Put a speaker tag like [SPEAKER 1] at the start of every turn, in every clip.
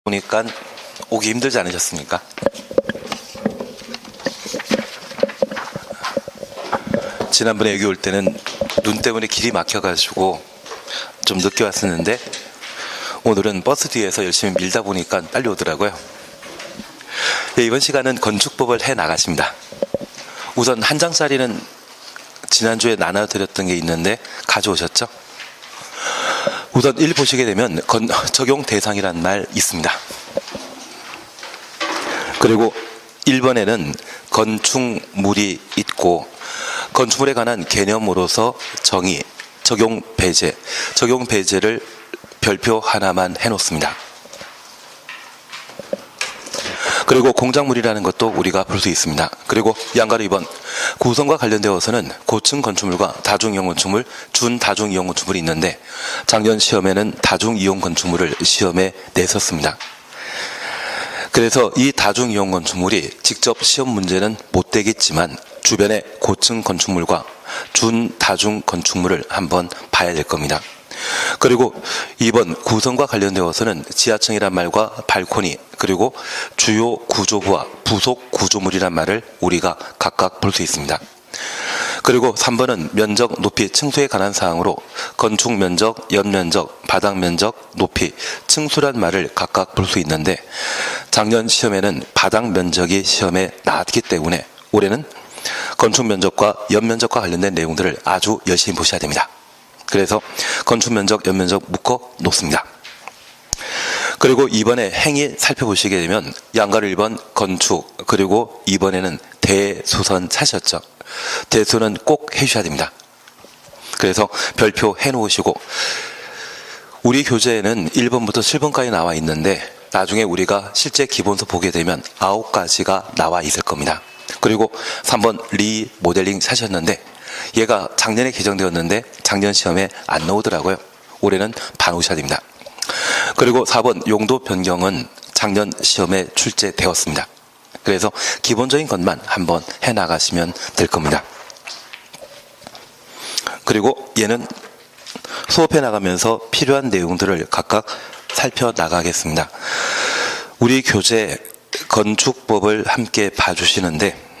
[SPEAKER 1] 보니까 오기 힘들지 않으셨습니까? 지난번에 여기 올 때는 눈 때문에 길이 막혀가지고 좀 늦게 왔었는데 오늘은 버스 뒤에서 열심히 밀다 보니까 빨리 오더라고요. 네, 이번 시간은 건축법을 해 나가십니다. 우선 한 장짜리는 지난주에 나눠드렸던 게 있는데 가져오셨죠? 우선 1 보시게 되면 적용 대상이란 말 있습니다. 그리고 1번에는 건축물이 있고 건축물에 관한 개념으로서 정의, 적용 배제를 별표 하나만 해놓습니다. 그리고 공작물이라는 것도 우리가 볼 수 있습니다. 그리고 양가로 2번 구성과 관련되어서는 고층 건축물과 다중이용 건축물, 준다중이용 건축물이 있는데 작년 시험에는 다중이용 건축물을 시험에 냈었습니다. 그래서 이 다중이용 건축물이 직접 시험 문제는 못 되겠지만 주변의 고층 건축물과 준다중 건축물을 한번 봐야 될 겁니다. 그리고 2번 구성과 관련되어서는 지하층이란 말과 발코니 그리고 주요 구조부와 부속 구조물이란 말을 우리가 각각 볼 수 있습니다. 그리고 3번은 면적, 높이, 층수에 관한 사항으로 건축 면적, 연면적, 바닥 면적, 높이, 층수란 말을 각각 볼 수 있는데 작년 시험에는 바닥 면적이 시험에 나왔기 때문에 올해는 건축 면적과 연면적과 관련된 내용들을 아주 열심히 보셔야 됩니다. 그래서 건축 면적, 연면적 묶어 놓습니다. 그리고 이번에 행위 살펴보시게 되면 양가로 1번 건축 그리고 2번에는 대수선 차셨죠. 대수는 꼭 해주셔야 됩니다. 그래서 별표 해놓으시고 우리 교재에는 1번부터 7번까지 나와 있는데 나중에 우리가 실제 기본서 보게 되면 9가지가 나와 있을 겁니다. 그리고 3번 리모델링 사셨는데 얘가 작년에 개정되었는데 작년 시험에 안 나오더라고요. 올해는 봐놓으셔야 됩니다. 그리고 4번 용도 변경은 작년 시험에 출제되었습니다. 그래서 기본적인 것만 한번 해나가시면 될 겁니다. 그리고 얘는 수업해 나가면서 필요한 내용들을 각각 살펴나가겠습니다. 우리 교재 건축법을 함께 봐주시는데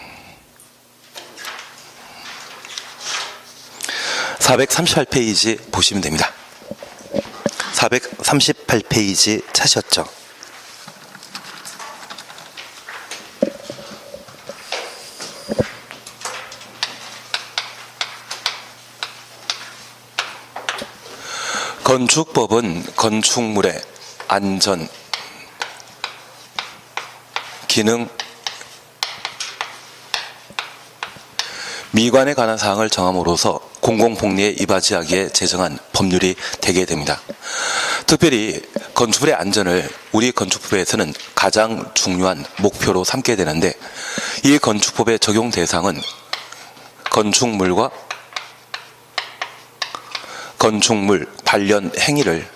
[SPEAKER 1] 438페이지 보시면 됩니다. 438페이지 찾으셨죠? 건축법은 건축물의 안전, 기능, 미관에 관한 사항을 정함으로써 공공복리에 이바지하기에 제정한 법률이 되게 됩니다. 특별히 건축물의 안전을 우리 건축법에서는 가장 중요한 목표로 삼게 되는데 이 건축법의 적용 대상은 건축물과 건축물 관련 행위를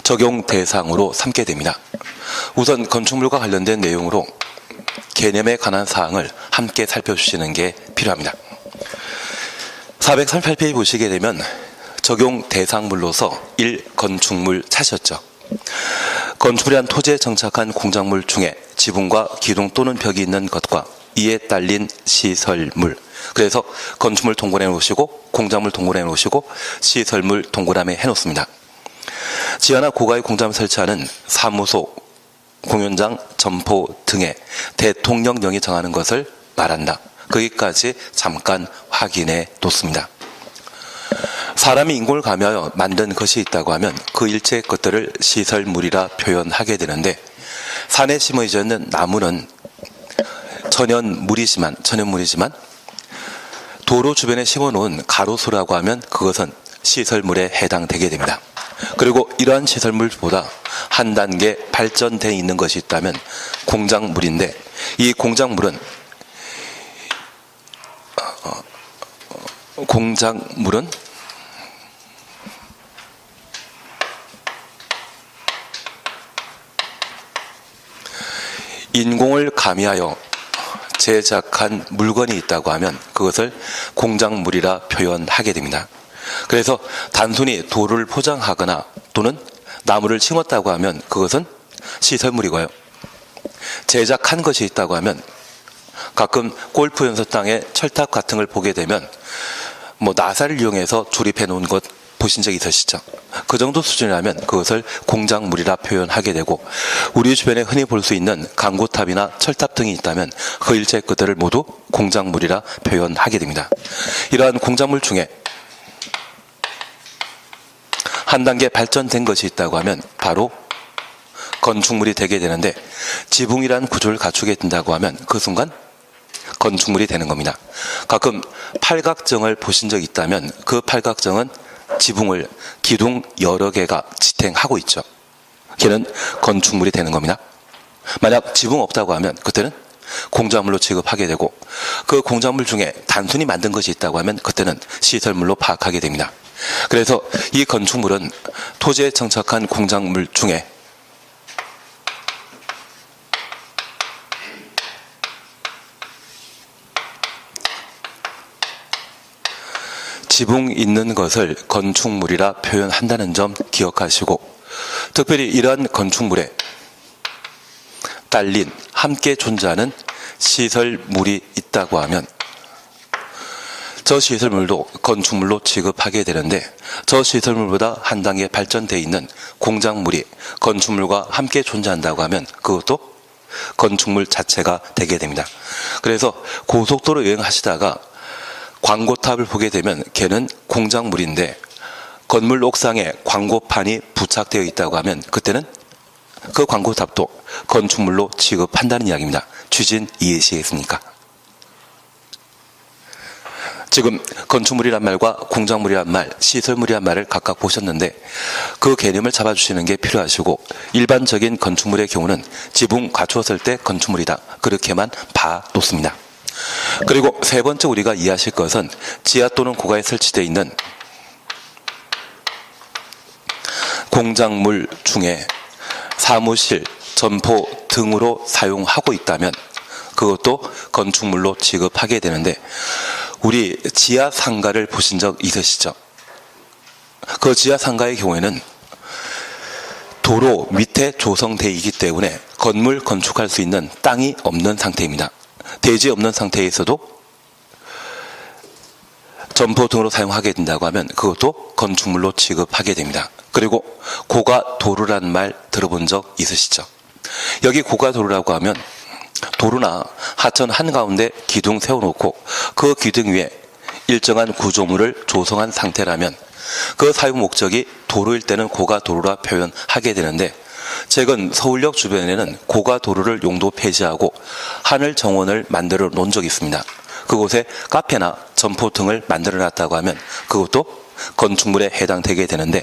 [SPEAKER 1] 적용 대상으로 삼게 됩니다. 우선 건축물과 관련된 내용으로 개념에 관한 사항을 함께 살펴주시는 게 필요합니다. 438페이지 보시게 되면 적용 대상물로서 1. 건축물 찾으셨죠. 건축물이란 토지에 정착한 공작물 중에 지붕과 기둥 또는 벽이 있는 것과 이에 딸린 시설물. 그래서 건축물 동그라미 놓으시고 공작물 동그라미 놓으시고 시설물 동그라미 해놓습니다. 지하나 고가의 공작물 설치하는 사무소, 공연장, 점포 등의 대통령령이 정하는 것을 말한다. 거기까지 잠깐 확인해 놓습니다. 사람이 인공을 가미하여 만든 것이 있다고 하면 그 일체의 것들을 시설물이라 표현하게 되는데 산에 심어져 있는 나무는 천연물이지만 도로 주변에 심어놓은 가로수라고 하면 그것은 시설물에 해당되게 됩니다. 그리고 이러한 시설물보다 한 단계 발전되어 있는 것이 있다면 공작물인데 이 공작물은 인공을 가미하여 제작한 물건이 있다고 하면 그것을 공작물이라 표현하게 됩니다. 그래서 단순히 돌을 포장하거나 또는 나무를 심었다고 하면 그것은 시설물이고요. 제작한 것이 있다고 하면 가끔 골프 연습장에 철탑 같은 걸 보게 되면 나사를 이용해서 조립해 놓은 것 보신 적 있으시죠? 그 정도 수준이라면 그것을 공작물이라 표현하게 되고, 우리 주변에 흔히 볼 수 있는 강고탑이나 철탑 등이 있다면 그 일체 것들을 모두 공작물이라 표현하게 됩니다. 이러한 공작물 중에 한 단계 발전된 것이 있다고 하면 바로 건축물이 되게 되는데, 지붕이라는 구조를 갖추게 된다고 하면 그 순간 건축물이 되는 겁니다. 가끔 팔각정을 보신 적이 있다면 그 팔각정은 지붕을 기둥 여러 개가 지탱하고 있죠. 걔는 건축물이 되는 겁니다. 만약 지붕 없다고 하면 그때는 공작물로 취급하게 되고, 그 공작물 중에 단순히 만든 것이 있다고 하면 그때는 시설물로 파악하게 됩니다. 그래서 이 건축물은 토지에 정착한 공작물 중에 지붕 있는 것을 건축물이라 표현한다는 점 기억하시고, 특별히 이러한 건축물에 딸린 함께 존재하는 시설물이 있다고 하면 저 시설물도 건축물로 취급하게 되는데, 저 시설물보다 한 단계 발전되어 있는 공작물이 건축물과 함께 존재한다고 하면 그것도 건축물 자체가 되게 됩니다. 그래서 고속도로 여행하시다가 광고탑을 보게 되면 걔는 공작물인데 건물 옥상에 광고판이 부착되어 있다고 하면 그때는 그 광고탑도 건축물로 취급한다는 이야기입니다. 취지는 이해하시겠습니까? 지금 건축물이란 말과 공작물이란 말, 시설물이란 말을 각각 보셨는데 그 개념을 잡아주시는 게 필요하시고, 일반적인 건축물의 경우는 지붕 갖추었을 때 건축물이다, 그렇게만 봐놓습니다. 그리고 세 번째 우리가 이해하실 것은 지하 또는 고가에 설치되어 있는 공작물 중에 사무실, 점포 등으로 사용하고 있다면 그것도 건축물로 취급하게 되는데, 우리 지하 상가를 보신 적 있으시죠? 그 지하 상가의 경우에는 도로 밑에 조성되어 있기 때문에 건물 건축할 수 있는 땅이 없는 상태입니다. 대지 없는 상태에서도 점포 등으로 사용하게 된다고 하면 그것도 건축물로 취급하게 됩니다. 그리고 고가도로라는 말 들어본 적 있으시죠? 여기 고가도로라고 하면 도로나 하천 한가운데 기둥 세워놓고 그 기둥 위에 일정한 구조물을 조성한 상태라면 그 사용 목적이 도로일 때는 고가도로라 표현하게 되는데, 최근 서울역 주변에는 고가도로를 용도 폐지하고 하늘 정원을 만들어 놓은 적이 있습니다. 그곳에 카페나 점포 등을 만들어 놨다고 하면 그것도 건축물에 해당되게 되는데,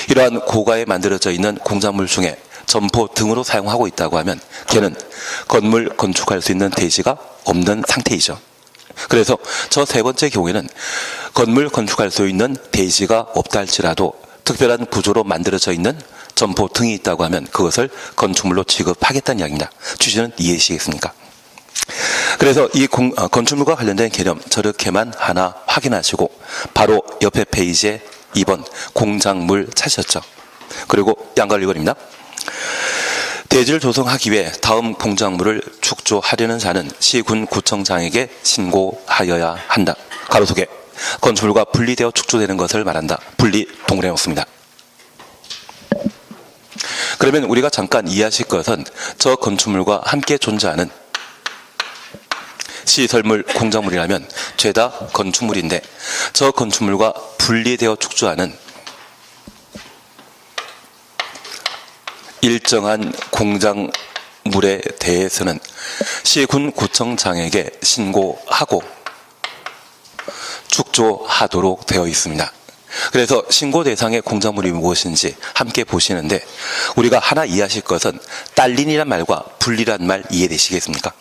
[SPEAKER 1] 이러한 고가에 만들어져 있는 공작물 중에 점포 등으로 사용하고 있다고 하면 걔는 건물 건축할 수 있는 대지가 없는 상태이죠. 그래서 저 세 번째 경우에는 건물 건축할 수 있는 대지가 없다 할지라도 특별한 구조로 만들어져 있는 점포 등이 있다고 하면 그것을 건축물로 취급하겠다는 이야기입니다. 취지는 이해하시겠습니까? 그래서 이 건축물과 관련된 개념 저렇게만 하나 확인하시고 바로 옆에 페이지에 2번 공작물 찾으셨죠? 그리고 양갈 1번입니다. 대지를 조성하기 위해 다음 공작물을 축조하려는 자는 시군 구청장에게 신고하여야 한다. 가로속에 건축물과 분리되어 축조되는 것을 말한다. 분리 동그라미 놓습니다. 그러면 우리가 잠깐 이해하실 것은 저 건축물과 함께 존재하는 시설물, 공작물이라면 죄다 건축물인데, 저 건축물과 분리되어 축조하는 일정한 공작물에 대해서는 시군 구청장에게 신고하고 축조하도록 되어 있습니다. 그래서 신고 대상의 공작물이 무엇인지 함께 보시는데, 우리가 하나 이해하실 것은 딸린이란 말과 분리란 말 이해되시겠습니까?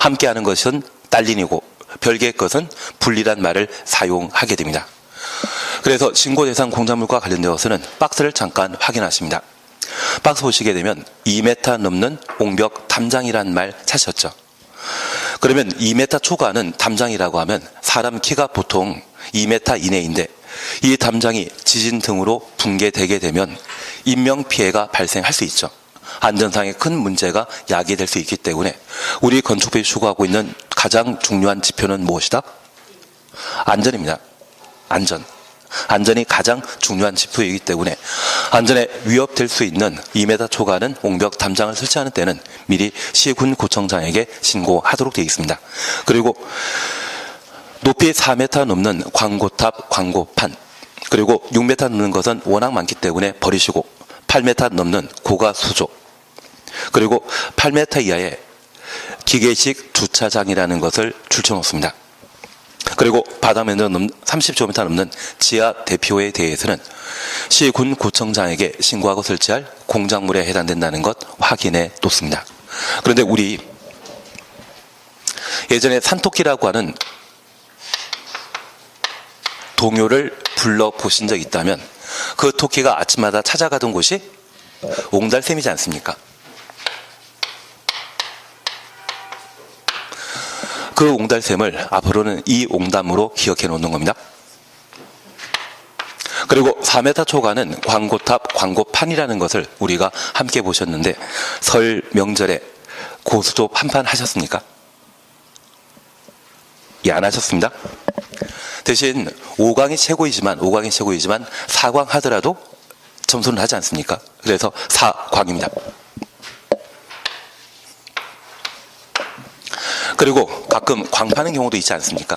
[SPEAKER 1] 함께하는 것은 딸린이고 별개의 것은 분리란 말을 사용하게 됩니다. 그래서 신고 대상 공작물과 관련되어서는 박스를 잠깐 확인하십니다. 박스 보시게 되면 2m 넘는 옹벽 담장이란 말 찾으셨죠? 그러면 2m 초과는 담장이라고 하면 사람 키가 보통 2m 이내인데 이 담장이 지진 등으로 붕괴되게 되면 인명피해가 발생할 수 있죠. 안전상의 큰 문제가 야기될 수 있기 때문에 우리 건축법이 추구하고 있는 가장 중요한 지표는 무엇이다? 안전입니다. 안전. 안전이 가장 중요한 지표이기 때문에 안전에 위협될 수 있는 2m 초과하는 옹벽 담장을 설치하는 때는 미리 시군구청장에게 신고하도록 되어 있습니다. 그리고 높이 4m 넘는 광고탑, 광고판, 그리고 6m 넘는 것은 워낙 많기 때문에 버리시고 8m 넘는 고가 수조, 그리고 8m 이하의 기계식 주차장이라는 것을 줄쳐놓습니다. 그리고 바닥면적 30제곱미터 넘는 지하 대피호에 대해서는 시군구청장에게 신고하고 설치할 공작물에 해당된다는 것 확인해 놓습니다. 그런데 우리 예전에 산토끼라고 하는 동요를 불러보신 적 있다면 그 토끼가 아침마다 찾아가던 곳이 옹달샘이지 않습니까? 그 옹달샘을 앞으로는 이 옹담으로 기억해 놓는 겁니다. 그리고 4m 초과는 광고탑, 광고판이라는 것을 우리가 함께 보셨는데 설 명절에 고수도 한판 하셨습니까? 예, 안 하셨습니다. 대신 5강이 최고이지만 4광 하더라도 점수는 하지 않습니까? 그래서 4광입니다. 그리고 가끔 광파는 경우도 있지 않습니까?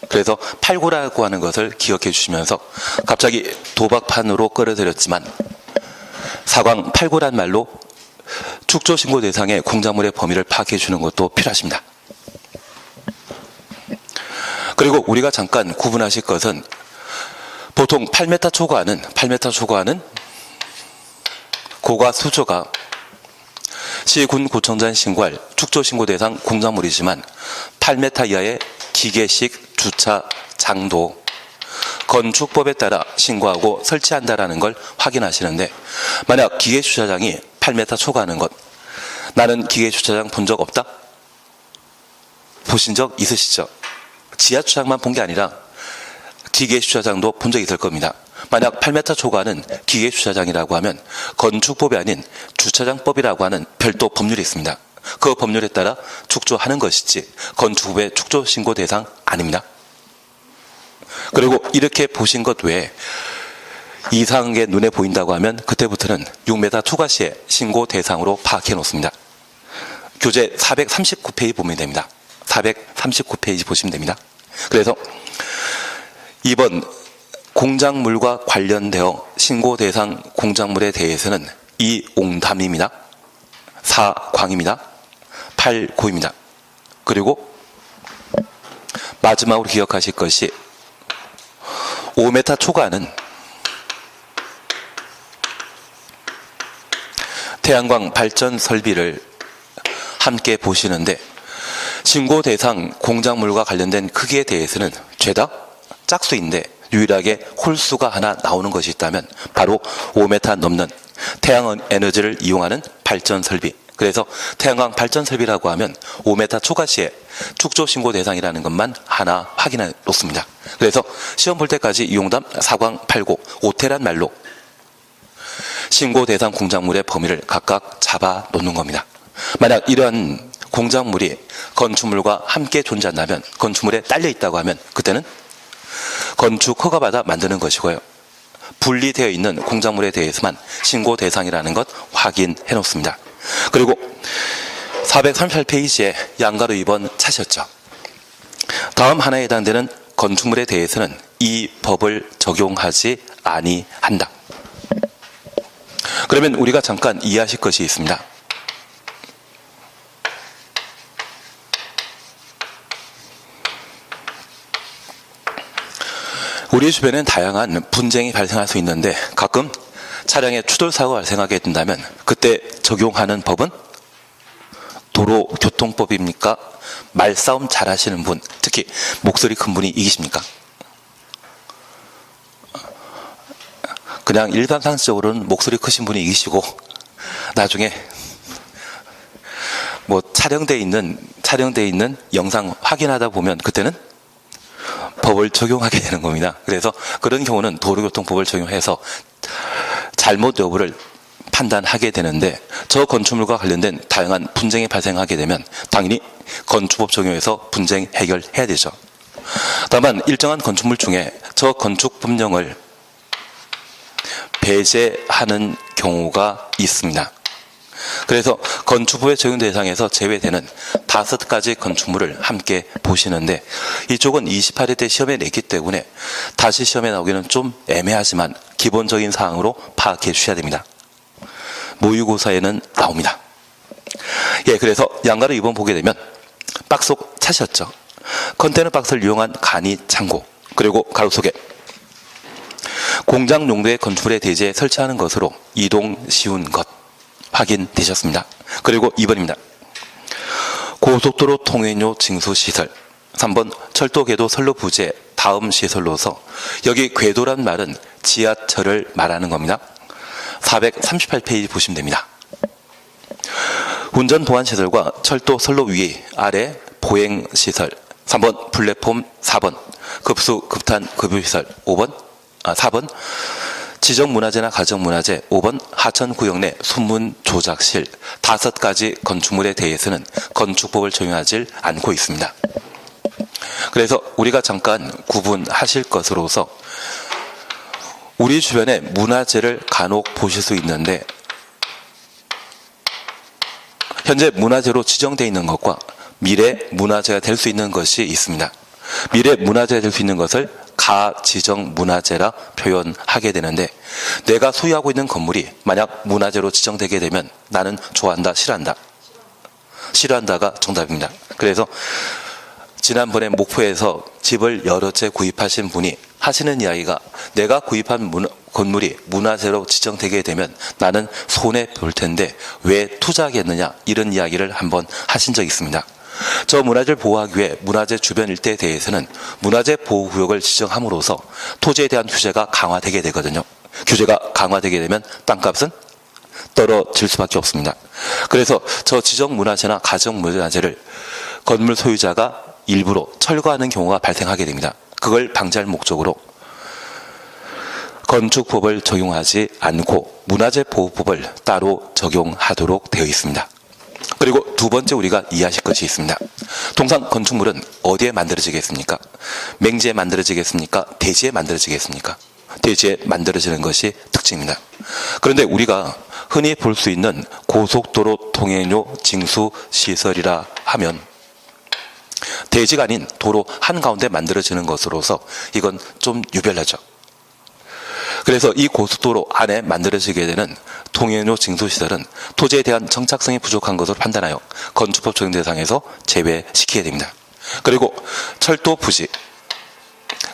[SPEAKER 1] 그래서 8구라고 하는 것을 기억해 주시면서 갑자기 도박판으로 끌어들였지만 4광 8구란 말로 축조신고 대상의 공작물의 범위를 파악해 주는 것도 필요하십니다. 그리고 우리가 잠깐 구분하실 것은 보통 8m 초과하는 고가 수조가 시군구청장 신고할 축조신고 대상 공작물이지만 8m 이하의 기계식 주차장도 건축법에 따라 신고하고 설치한다라는 걸 확인하시는데 만약 기계주차장이 8m 초과하는 것, 나는 기계주차장 본 적 없다? 보신 적 있으시죠? 지하주차장만 본 게 아니라 기계주차장도 본 적 있을 겁니다. 만약 8m 초과하는 기계주차장이라고 하면 건축법이 아닌 주차장법이라고 하는 별도 법률이 있습니다. 그 법률에 따라 축조하는 것이지 건축법의 축조신고 대상 아닙니다. 그리고 이렇게 보신 것 외에 이상한 게 눈에 보인다고 하면 그때부터는 6m 초과 시에 신고 대상으로 파악해 놓습니다. 교재 439페이지 보면 됩니다. 439페이지 보시면 됩니다. 그래서 이번 공작물과 관련되어 신고 대상 공작물에 대해서는 이 옹담입니다. 4광입니다. 8고입니다. 그리고 마지막으로 기억하실 것이 5m 초과는 태양광 발전 설비를 함께 보시는데 신고 대상 공작물과 관련된 크기에 대해서는 죄다 짝수인데 유일하게 홀수가 하나 나오는 것이 있다면 바로 5m 넘는 태양 에너지를 이용하는 발전 설비. 그래서 태양광 발전 설비라고 하면 5m 초과 시에 축조 신고 대상이라는 것만 하나 확인해 놓습니다. 그래서 시험 볼 때까지 이 옹담 4광 8고 5태란 말로 신고 대상 공작물의 범위를 각각 잡아 놓는 겁니다. 만약 이러한 공작물이 건축물과 함께 존재한다면, 건축물에 딸려 있다고 하면 그때는 건축 허가받아 만드는 것이고요. 분리되어 있는 공작물에 대해서만 신고 대상이라는 것 확인해 놓습니다. 그리고 438페이지에 양가로 2번 찾으셨죠. 다음 하나에 해당되는 건축물에 대해서는 이 법을 적용하지 아니한다. 그러면 우리가 잠깐 이해하실 것이 있습니다. 우리 주변엔 다양한 분쟁이 발생할 수 있는데 가끔 차량에 추돌사고가 발생하게 된다면 그때 적용하는 법은 도로교통법입니까? 말싸움 잘하시는 분, 특히 목소리 큰 분이 이기십니까? 그냥 일반 상식적으로는 목소리 크신 분이 이기시고 나중에 뭐 촬영돼 있는 영상 확인하다 보면 그때는 법을 적용하게 되는 겁니다. 그래서 그런 경우는 도로교통법을 적용해서 잘못 여부를 판단하게 되는데, 저 건축물과 관련된 다양한 분쟁이 발생하게 되면 당연히 건축법 적용해서 분쟁 해결해야 되죠. 다만 일정한 건축물 중에 저 건축 법령을 배제하는 경우가 있습니다. 그래서 건축법의 적용 대상에서 제외되는 5가지 건축물을 함께 보시는데, 이쪽은 28회 때 시험에 냈기 때문에 다시 시험에 나오기는 좀 애매하지만 기본적인 사항으로 파악해 주셔야 됩니다. 모의고사에는 나옵니다. 예, 그래서 양가를 2번 보게 되면 박스 속 찾으셨죠? 컨테이너 박스를 이용한 간이 창고, 그리고 가로 속에 공장 용도의 건축물의 대지에 설치하는 것으로 이동 쉬운 것 확인되셨습니다. 그리고 2번입니다. 고속도로 통행료 징수 시설. 3번 철도 궤도 선로 부재 다음 시설로서, 여기 궤도란 말은 지하철을 말하는 겁니다. 438페이지 보시면 됩니다. 운전 보안 시설과 철도 선로 위 아래 보행 시설. 3번 플랫폼, 4번 급수 급탄 급유 시설, 4번 지정문화재나 가정문화재, 5번 하천구역 내 순문 조작실. 5가지 건축물에 대해서는 건축법을 적용하지 않고 있습니다. 그래서 우리가 잠깐 구분하실 것으로서, 우리 주변에 문화재를 간혹 보실 수 있는데, 현재 문화재로 지정되어 있는 것과 미래 문화재가 될 수 있는 것이 있습니다. 미래 문화재가 될 수 있는 것을 가지정 문화재라 표현하게 되는데, 내가 소유하고 있는 건물이 만약 문화재로 지정되게 되면 나는 좋아한다, 싫어한다? 싫어한다가 정답입니다. 그래서 지난번에 목포에서 집을 여러 채 구입하신 분이 하시는 이야기가, 내가 구입한 건물이 문화재로 지정되게 되면 나는 손해 볼 텐데 왜 투자하겠느냐, 이런 이야기를 한번 하신 적이 있습니다. 저 문화재를 보호하기 위해 문화재 주변 일대에 대해서는 문화재 보호구역을 지정함으로써 토지에 대한 규제가 강화되게 되거든요. 규제가 강화되게 되면 땅값은 떨어질 수밖에 없습니다. 그래서 저 지정 문화재나 가정 문화재를 건물 소유자가 일부러 철거하는 경우가 발생하게 됩니다. 그걸 방지할 목적으로 건축법을 적용하지 않고 문화재 보호법을 따로 적용하도록 되어 있습니다. 그리고 2번째 우리가 이해하실 것이 있습니다. 통상 건축물은 어디에 만들어지겠습니까? 맹지에 만들어지겠습니까? 대지에 만들어지겠습니까? 대지에 만들어지는 것이 특징입니다. 그런데 우리가 흔히 볼 수 있는 고속도로 통행료 징수 시설이라 하면 대지가 아닌 도로 한가운데 만들어지는 것으로서 이건 좀 유별나죠. 그래서 이 고속도로 안에 만들어지게 되는 통행료 징수시설은 토지에 대한 정착성이 부족한 것으로 판단하여 건축법 적용 대상에서 제외시키게 됩니다. 그리고 철도 부지,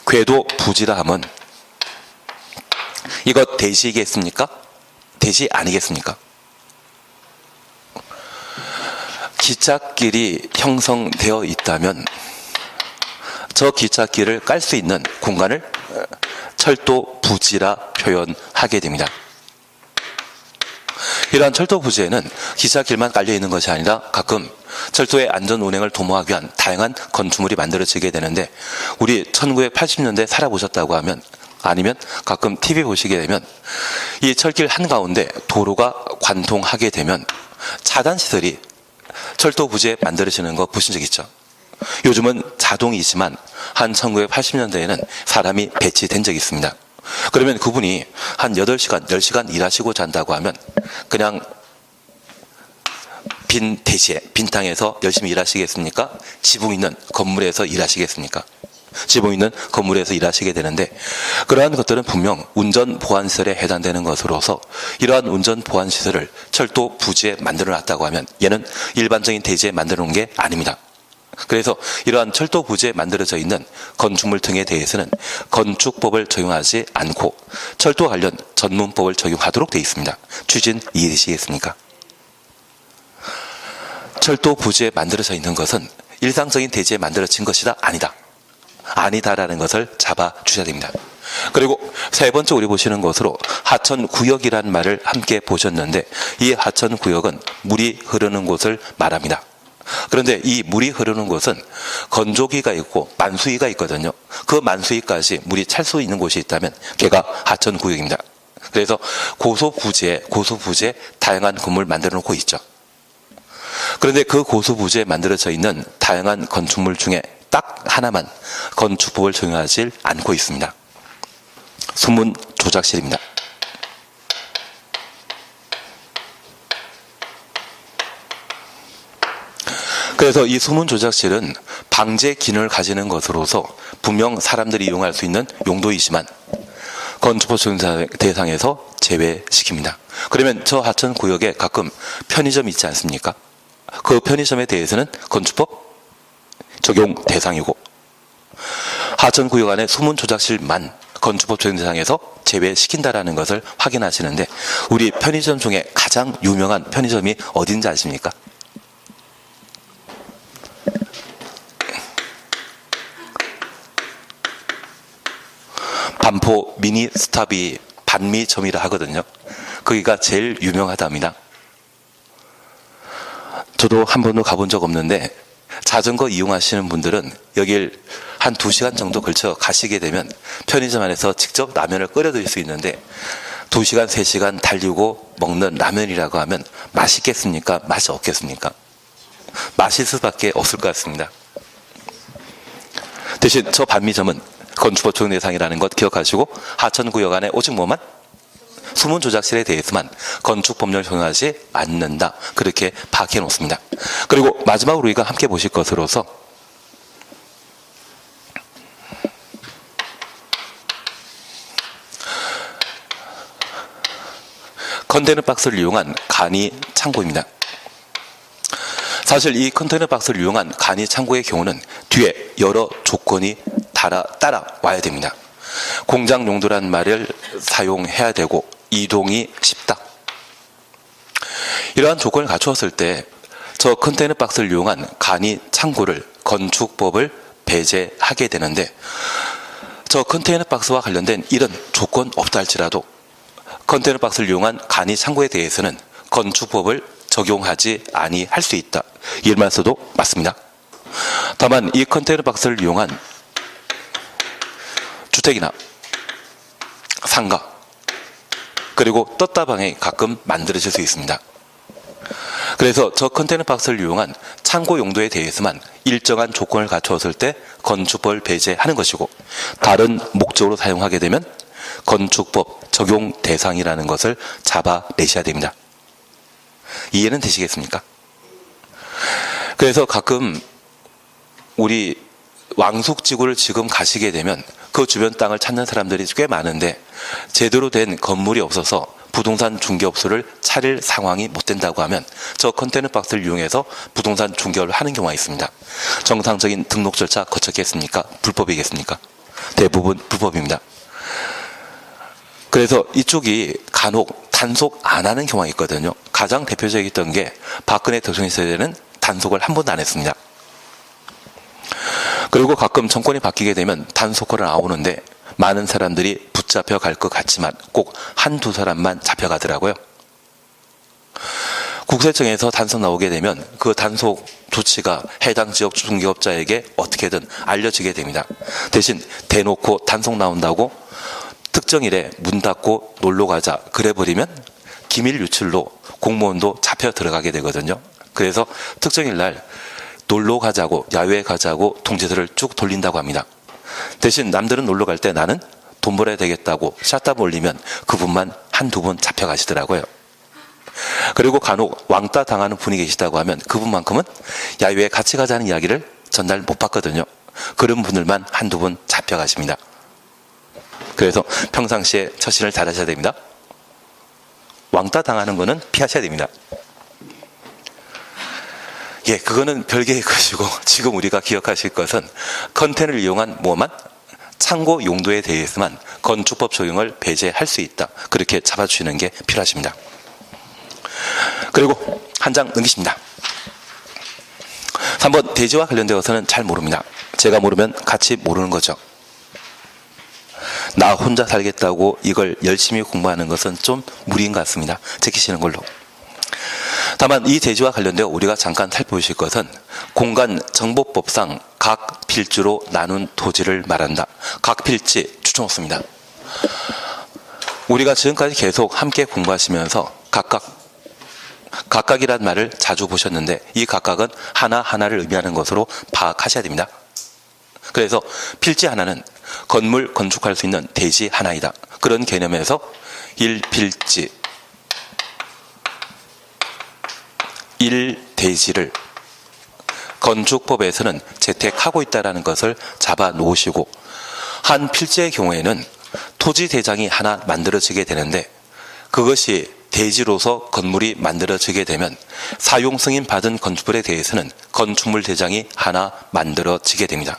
[SPEAKER 1] 궤도 부지라 하면 이거 대지겠습니까? 대지 아니겠습니까? 기찻길이 형성되어 있다면 저 기찻길을 깔 수 있는 공간을 철도 부지라 표현하게 됩니다. 이러한 철도 부지에는 기찻길만 깔려 있는 것이 아니라 가끔 철도의 안전 운행을 도모하기 위한 다양한 건축물이 만들어지게 되는데, 우리 1980년대 살아보셨다고 하면, 아니면 가끔 TV 보시게 되면 이 철길 한가운데 도로가 관통하게 되면 차단시설이 철도 부지에 만들어지는 거 보신 적 있죠? 요즘은 자동이지만 한 1980년대에는 사람이 배치된 적이 있습니다. 그러면 그분이 한 8시간, 10시간 일하시고 잔다고 하면 그냥 빈 대지에, 빈 땅에서 열심히 일하시겠습니까? 지붕 있는 건물에서 일하시겠습니까? 지붕 있는 건물에서 일하시게 되는데, 그러한 것들은 분명 운전 보안시설에 해당되는 것으로서 이러한 운전 보안시설을 철도 부지에 만들어 놨다고 하면 얘는 일반적인 대지에 만들어 놓은 게 아닙니다. 그래서 이러한 철도 부지에 만들어져 있는 건축물 등에 대해서는 건축법을 적용하지 않고 철도 관련 전문법을 적용하도록 되어 있습니다. 취진 이해되시겠습니까? 철도 부지에 만들어져 있는 것은 일상적인 대지에 만들어진 것이다, 아니다. 아니다라는 것을 잡아주셔야 됩니다. 그리고 세 번째 우리 보시는 것으로 하천구역이라는 말을 함께 보셨는데, 이 하천구역은 물이 흐르는 곳을 말합니다. 그런데 이 물이 흐르는 곳은 건조기가 있고 만수위가 있거든요. 그 만수위까지 물이 찰 수 있는 곳이 있다면 걔가 하천구역입니다. 그래서 고소부지에 다양한 건물 만들어 놓고 있죠. 그런데 그 고소부지에 만들어져 있는 다양한 건축물 중에 딱 하나만 건축법을 적용하지 않고 있습니다. 수문 조작실입니다. 그래서 이 수문 조작실은 방제 기능을 가지는 것으로서 분명 사람들이 이용할 수 있는 용도이지만 건축법 적용 대상에서 제외시킵니다. 그러면 저 하천구역에 가끔 편의점 있지 않습니까? 그 편의점에 대해서는 건축법 적용 대상이고 하천구역 안에 수문 조작실만 건축법 적용 대상에서 제외시킨다라는 것을 확인하시는데 우리 편의점 중에 가장 유명한 편의점이 어딘지 아십니까? 반포 미니 스탑이 반미점이라 하거든요. 거기가 제일 유명하답니다. 저도 한 번도 가본 적 없는데 자전거 이용하시는 분들은 여길 한 2시간 정도 걸쳐 가시게 되면 편의점 안에서 직접 라면을 끓여 드실 수 있는데 2시간, 3시간 달리고 먹는 라면이라고 하면 맛있겠습니까? 맛이 없겠습니까? 맛있을 수밖에 없을 것 같습니다. 대신 저 반미점은 건축법 적용 대상이라는 것 기억하시고 하천구역 안에 오직 뭐만? 수문 조작실에 대해서만 건축법령을 적용하지 않는다. 그렇게 파악해 놓습니다. 그리고 마지막으로 우리가 함께 보실 것으로서 컨테이너 박스를 이용한 간이 창고입니다. 사실 이 컨테이너 박스를 이용한 간이 창고의 경우는 뒤에 여러 조건이 따라와야 됩니다. 공장 용도란 말을 사용해야 되고 이동이 쉽다. 이러한 조건을 갖추었을 때 저 컨테이너 박스를 이용한 간이 창고를 건축법을 배제하게 되는데 저 컨테이너 박스와 관련된 이런 조건 없다 할지라도 컨테이너 박스를 이용한 간이 창고에 대해서는 건축법을 적용하지 아니할 수 있다. 이 말씀도 맞습니다. 다만 이 컨테이너 박스를 이용한 주택이나 상가 그리고 떴다방에 가끔 만들어질 수 있습니다. 그래서 저 컨테이너 박스를 이용한 창고 용도에 대해서만 일정한 조건을 갖추었을 때 건축법을 배제하는 것이고 다른 목적으로 사용하게 되면 건축법 적용 대상이라는 것을 잡아내셔야 됩니다. 이해는 되시겠습니까? 그래서 가끔 우리 왕숙지구를 지금 가시게 되면 그 주변 땅을 찾는 사람들이 꽤 많은데 제대로 된 건물이 없어서 부동산 중개업소를 차릴 상황이 못 된다고 하면 저 컨테이너 박스를 이용해서 부동산 중개를 하는 경우가 있습니다. 정상적인 등록 절차 거쳤겠습니까? 불법이겠습니까? 대부분 불법입니다. 그래서 이쪽이 간혹 단속 안 하는 경우가 있거든요. 가장 대표적이었던 게 박근혜 대통령 시대에는 단속을 한 번도 안 했습니다. 그리고 가끔 정권이 바뀌게 되면 단속거를 나오는데 많은 사람들이 붙잡혀 갈 것 같지만 꼭 한두 사람만 잡혀가더라고요. 국세청에서 단속 나오게 되면 그 단속 조치가 해당 지역 중개업자에게 어떻게든 알려지게 됩니다. 대신 대놓고 단속 나온다고 특정일에 문 닫고 놀러 가자 그래버리면 기밀 유출로 공무원도 잡혀 들어가게 되거든요. 그래서 특정일 날 놀러 가자고 야외에 가자고 통지서를 쭉 돌린다고 합니다. 대신 남들은 놀러 갈 때 나는 돈 벌어야 되겠다고 샷답 올리면 그분만 한두 분 잡혀가시더라고요. 그리고 간혹 왕따 당하는 분이 계시다고 하면 그분만큼은 야외에 같이 가자는 이야기를 전달 못 받거든요. 그런 분들만 한두 분 잡혀가십니다. 그래서 평상시에 처신을 잘하셔야 됩니다. 왕따 당하는 거는 피하셔야 됩니다. 예, 그거는 별개의 것이고 지금 우리가 기억하실 것은 컨테이너를 이용한 뭐만? 창고 용도에 대해서만 건축법 적용을 배제할 수 있다. 그렇게 잡아주시는 게 필요하십니다. 그리고 한 장 넘기십니다. 3번 대지와 관련되어서는 잘 모릅니다. 제가 모르면 같이 모르는 거죠. 나 혼자 살겠다고 이걸 열심히 공부하는 것은 좀 무리인 것 같습니다. 지키시는 걸로. 다만 이 대지와 관련되어 우리가 잠깐 살펴보실 것은 공간정보법상 각 필지로 나눈 토지를 말한다. 각 필지 추천없습니다. 우리가 지금까지 계속 함께 공부하시면서 각각이란 말을 자주 보셨는데 이 각각은 하나하나를 의미하는 것으로 파악하셔야 됩니다. 그래서 필지 하나는 건물 건축할 수 있는 대지 하나이다. 그런 개념에서 1필지, 1대지를 건축법에서는 채택하고 있다는 것을 잡아 놓으시고 한 필지의 경우에는 토지 대장이 하나 만들어지게 되는데 그것이 대지로서 건물이 만들어지게 되면 사용 승인 받은 건축물에 대해서는 건축물 대장이 하나 만들어지게 됩니다.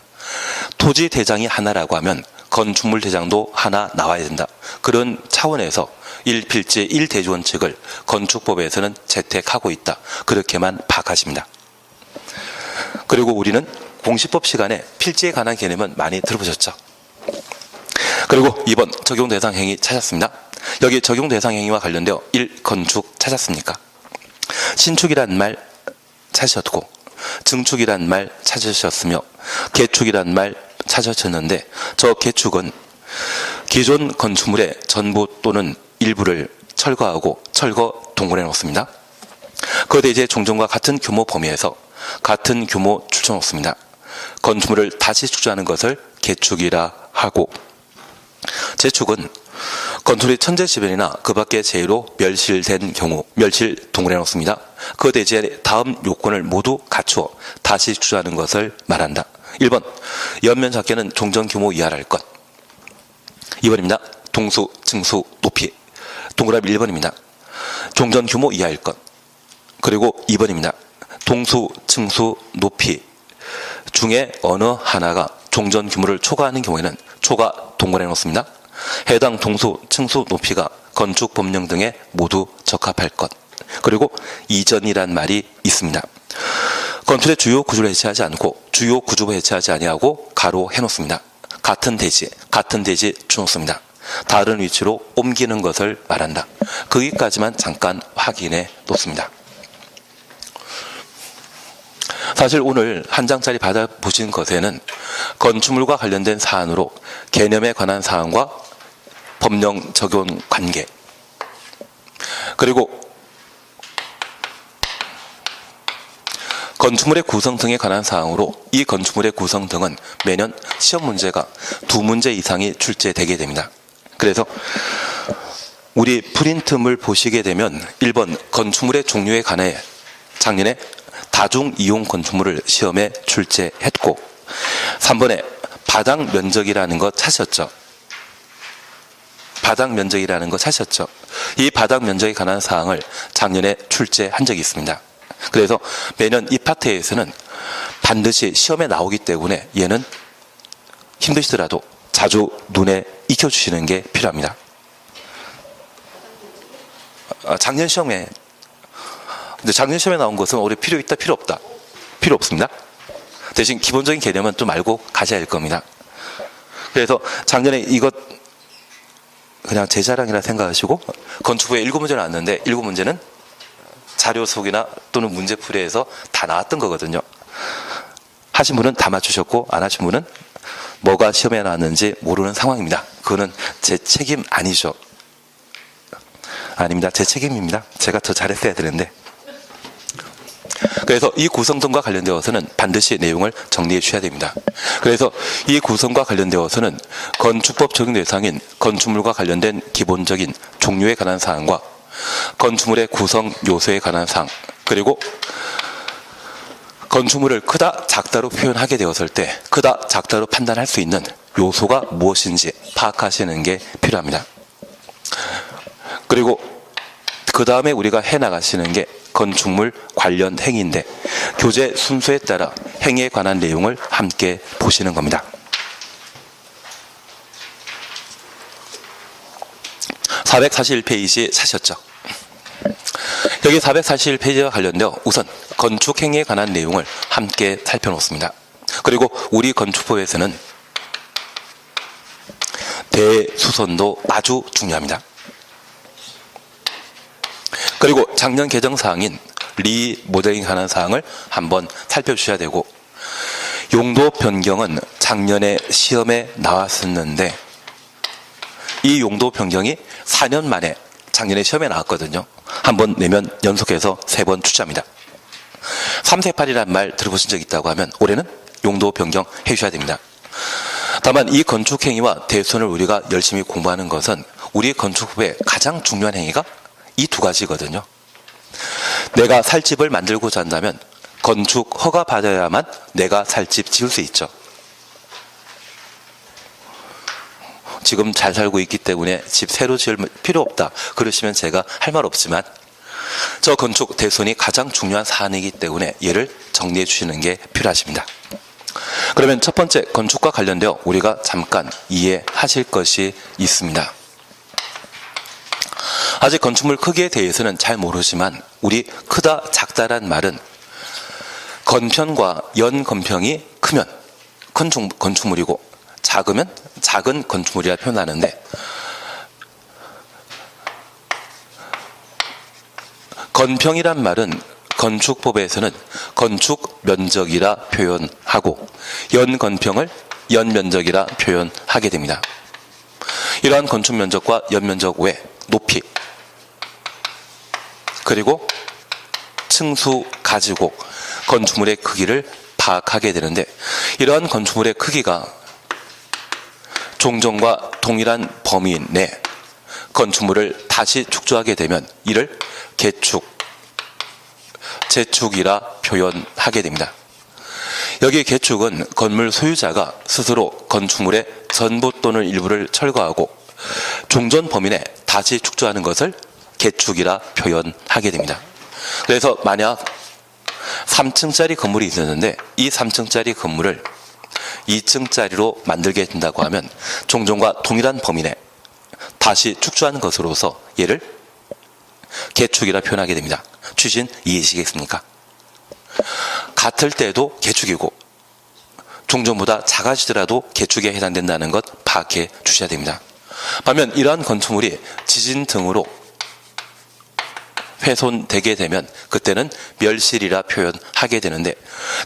[SPEAKER 1] 토지 대장이 하나라고 하면 건축물 대장도 하나 나와야 된다. 그런 차원에서 1필지 1대지 원칙을 건축법에서는 채택하고 있다. 그렇게만 파악하십니다. 그리고 우리는 공시법 시간에 필지에 관한 개념은 많이 들어보셨죠? 그리고 2번 적용 대상 행위 찾았습니다. 여기 적용 대상 행위와 관련되어 1. 건축 찾았습니까? 신축이란 말 찾으셨고 증축이란 말 찾으셨으며 개축이란 말 찾으셨는데 저 개축은 기존 건축물의 전부 또는 일부를 철거하고 철거 동원해 놓습니다. 그 대지의 종전과 같은 규모 범위에서 같은 규모 추천 없습니다. 건축물을 다시 축조하는 것을 개축이라 하고 재축은 건축물이 천재지변이나 그 밖의 재해로 멸실된 경우 멸실 동원해 놓습니다. 그 대지의 다음 요건을 모두 갖추어 다시 축조하는 것을 말한다. 1번 연면 작게는 종전 규모 이하랄 것. 2번입니다. 동수, 층수, 높이. 동그라미 1번입니다. 종전 규모 이하일 것. 그리고 2번입니다. 동수, 층수, 높이 중에 어느 하나가 종전 규모를 초과하는 경우에는 초과 동그라미 놓습니다. 해당 동수, 층수, 높이가 건축 법령 등에 모두 적합할 것. 그리고 이전이란 말이 있습니다. 건축의 주요 구조를 해체하지 않고 주요 구조부 해체하지 아니하고 가로 해놓습니다. 같은 대지 주놓습니다. 다른 위치로 옮기는 것을 말한다. 거기까지만 잠깐 확인해 놓습니다. 사실 오늘 한 장짜리 받아보신 것에는 건축물과 관련된 사안으로 개념에 관한 사항과 법령 적용 관계 그리고 건축물의 구성 등에 관한 사항으로 이 건축물의 구성 등은 매년 시험 문제가 2문제 이상이 출제되게 됩니다. 그래서 우리 프린트물 보시게 되면 1번 건축물의 종류에 관해 작년에 다중이용 건축물을 시험에 출제했고 3번에 바닥 면적이라는 것 찾으셨죠? 바닥 면적이라는 거 찾으셨죠? 이 바닥 면적에 관한 사항을 작년에 출제한 적이 있습니다. 그래서 매년 이 파트에서는 반드시 시험에 나오기 때문에 얘는 힘드시더라도 자주 눈에 익혀주시는 게 필요합니다. 작년 시험에 나온 것은 올해 필요 있다, 필요 없다? 필요 없습니다. 대신 기본적인 개념은 좀 알고 가셔야 할 겁니다. 그래서 작년에 이것 그냥 제 자랑이라 생각하시고 건축부에 7문제 나왔는데 7문제는 자료 속이나 또는 문제풀이에서 다 나왔던 거거든요. 하신 분은 다 맞추셨고 안 하신 분은 뭐가 시험에 나왔는지 모르는 상황입니다. 그거는 제 책임 아니죠. 아닙니다. 제 책임입니다. 제가 더 잘했어야 되는데. 그래서 이 구성등과 관련되어서는 반드시 내용을 정리해 주셔야 됩니다. 그래서 이 구성과 관련되어서는 건축법 적용 대상인 건축물과 관련된 기본적인 종류에 관한 사항과 건축물의 구성 요소에 관한 사항 그리고 건축물을 크다 작다로 표현하게 되었을 때 크다 작다로 판단할 수 있는 요소가 무엇인지 파악하시는 게 필요합니다. 그리고 그 다음에 우리가 해나가시는 게 건축물 관련 행위인데 교재 순서에 따라 행위에 관한 내용을 함께 보시는 겁니다. 441페이지 사셨죠? 여기 441페이지와 관련되어 우선 건축 행위에 관한 내용을 함께 살펴놓습니다. 그리고 우리 건축법에서는 대수선도 아주 중요합니다. 그리고 작년 개정사항인 리모델링하는 사항을 한번 살펴주셔야 되고, 용도 변경은 작년에 시험에 나왔었는데 이 용도 변경이 4년 만에 작년에 시험에 나왔거든요. 한번 내면 연속해서 3번 출제합니다. 3세8이라는 말 들어보신 적 있다고 하면 올해는 용도 변경 해주셔야 됩니다. 다만 이 건축행위와 대손을 우리가 열심히 공부하는 것은 우리 건축법의 가장 중요한 행위가 이 두 가지거든요. 내가 살 집을 만들고자 한다면 건축 허가 받아야만 내가 살 집 지을 수 있죠. 지금 잘 살고 있기 때문에 집 새로 지을 필요 없다 그러시면 제가 할 말 없지만, 저 건축 대손이 가장 중요한 사안이기 때문에 얘를 정리해 주시는 게 필요하십니다. 그러면 첫 번째, 건축과 관련되어 우리가 잠깐 이해하실 것이 있습니다. 아직 건축물 크기에 대해서는 잘 모르지만 우리 크다 작다란 말은 건편과 연건평이 크면 큰 건축물이고 작으면 작은 건축물이라 표현하는데, 건평이란 말은 건축법에서는 건축 면적이라 표현하고 연건평을 연면적이라 표현하게 됩니다. 이러한 건축 면적과 연면적 외 높이 그리고 층수 가지고 건축물의 크기를 파악하게 되는데, 이러한 건축물의 크기가 종전과 동일한 범위 내 건축물을 다시 축조하게 되면 이를 개축, 재축이라 표현하게 됩니다. 여기 개축은 건물 소유자가 스스로 건축물의 전부 또는 일부를 철거하고 종전 범위 내 다시 축조하는 것을 개축이라 표현하게 됩니다. 그래서 만약 3층짜리 건물이 있었는데 이 3층짜리 건물을 2층짜리로 만들게 된다고 하면 종전과 동일한 범위 내 다시 축조하는 것으로서 얘를 개축이라 표현하게 됩니다. 취신 이해하시겠습니까? 같을 때도 개축이고 종전보다 작아지더라도 개축에 해당된다는 것 파악해 주셔야 됩니다. 반면 이러한 건축물이 지진 등으로 훼손되게 되면 그때는 멸실이라 표현하게 되는데,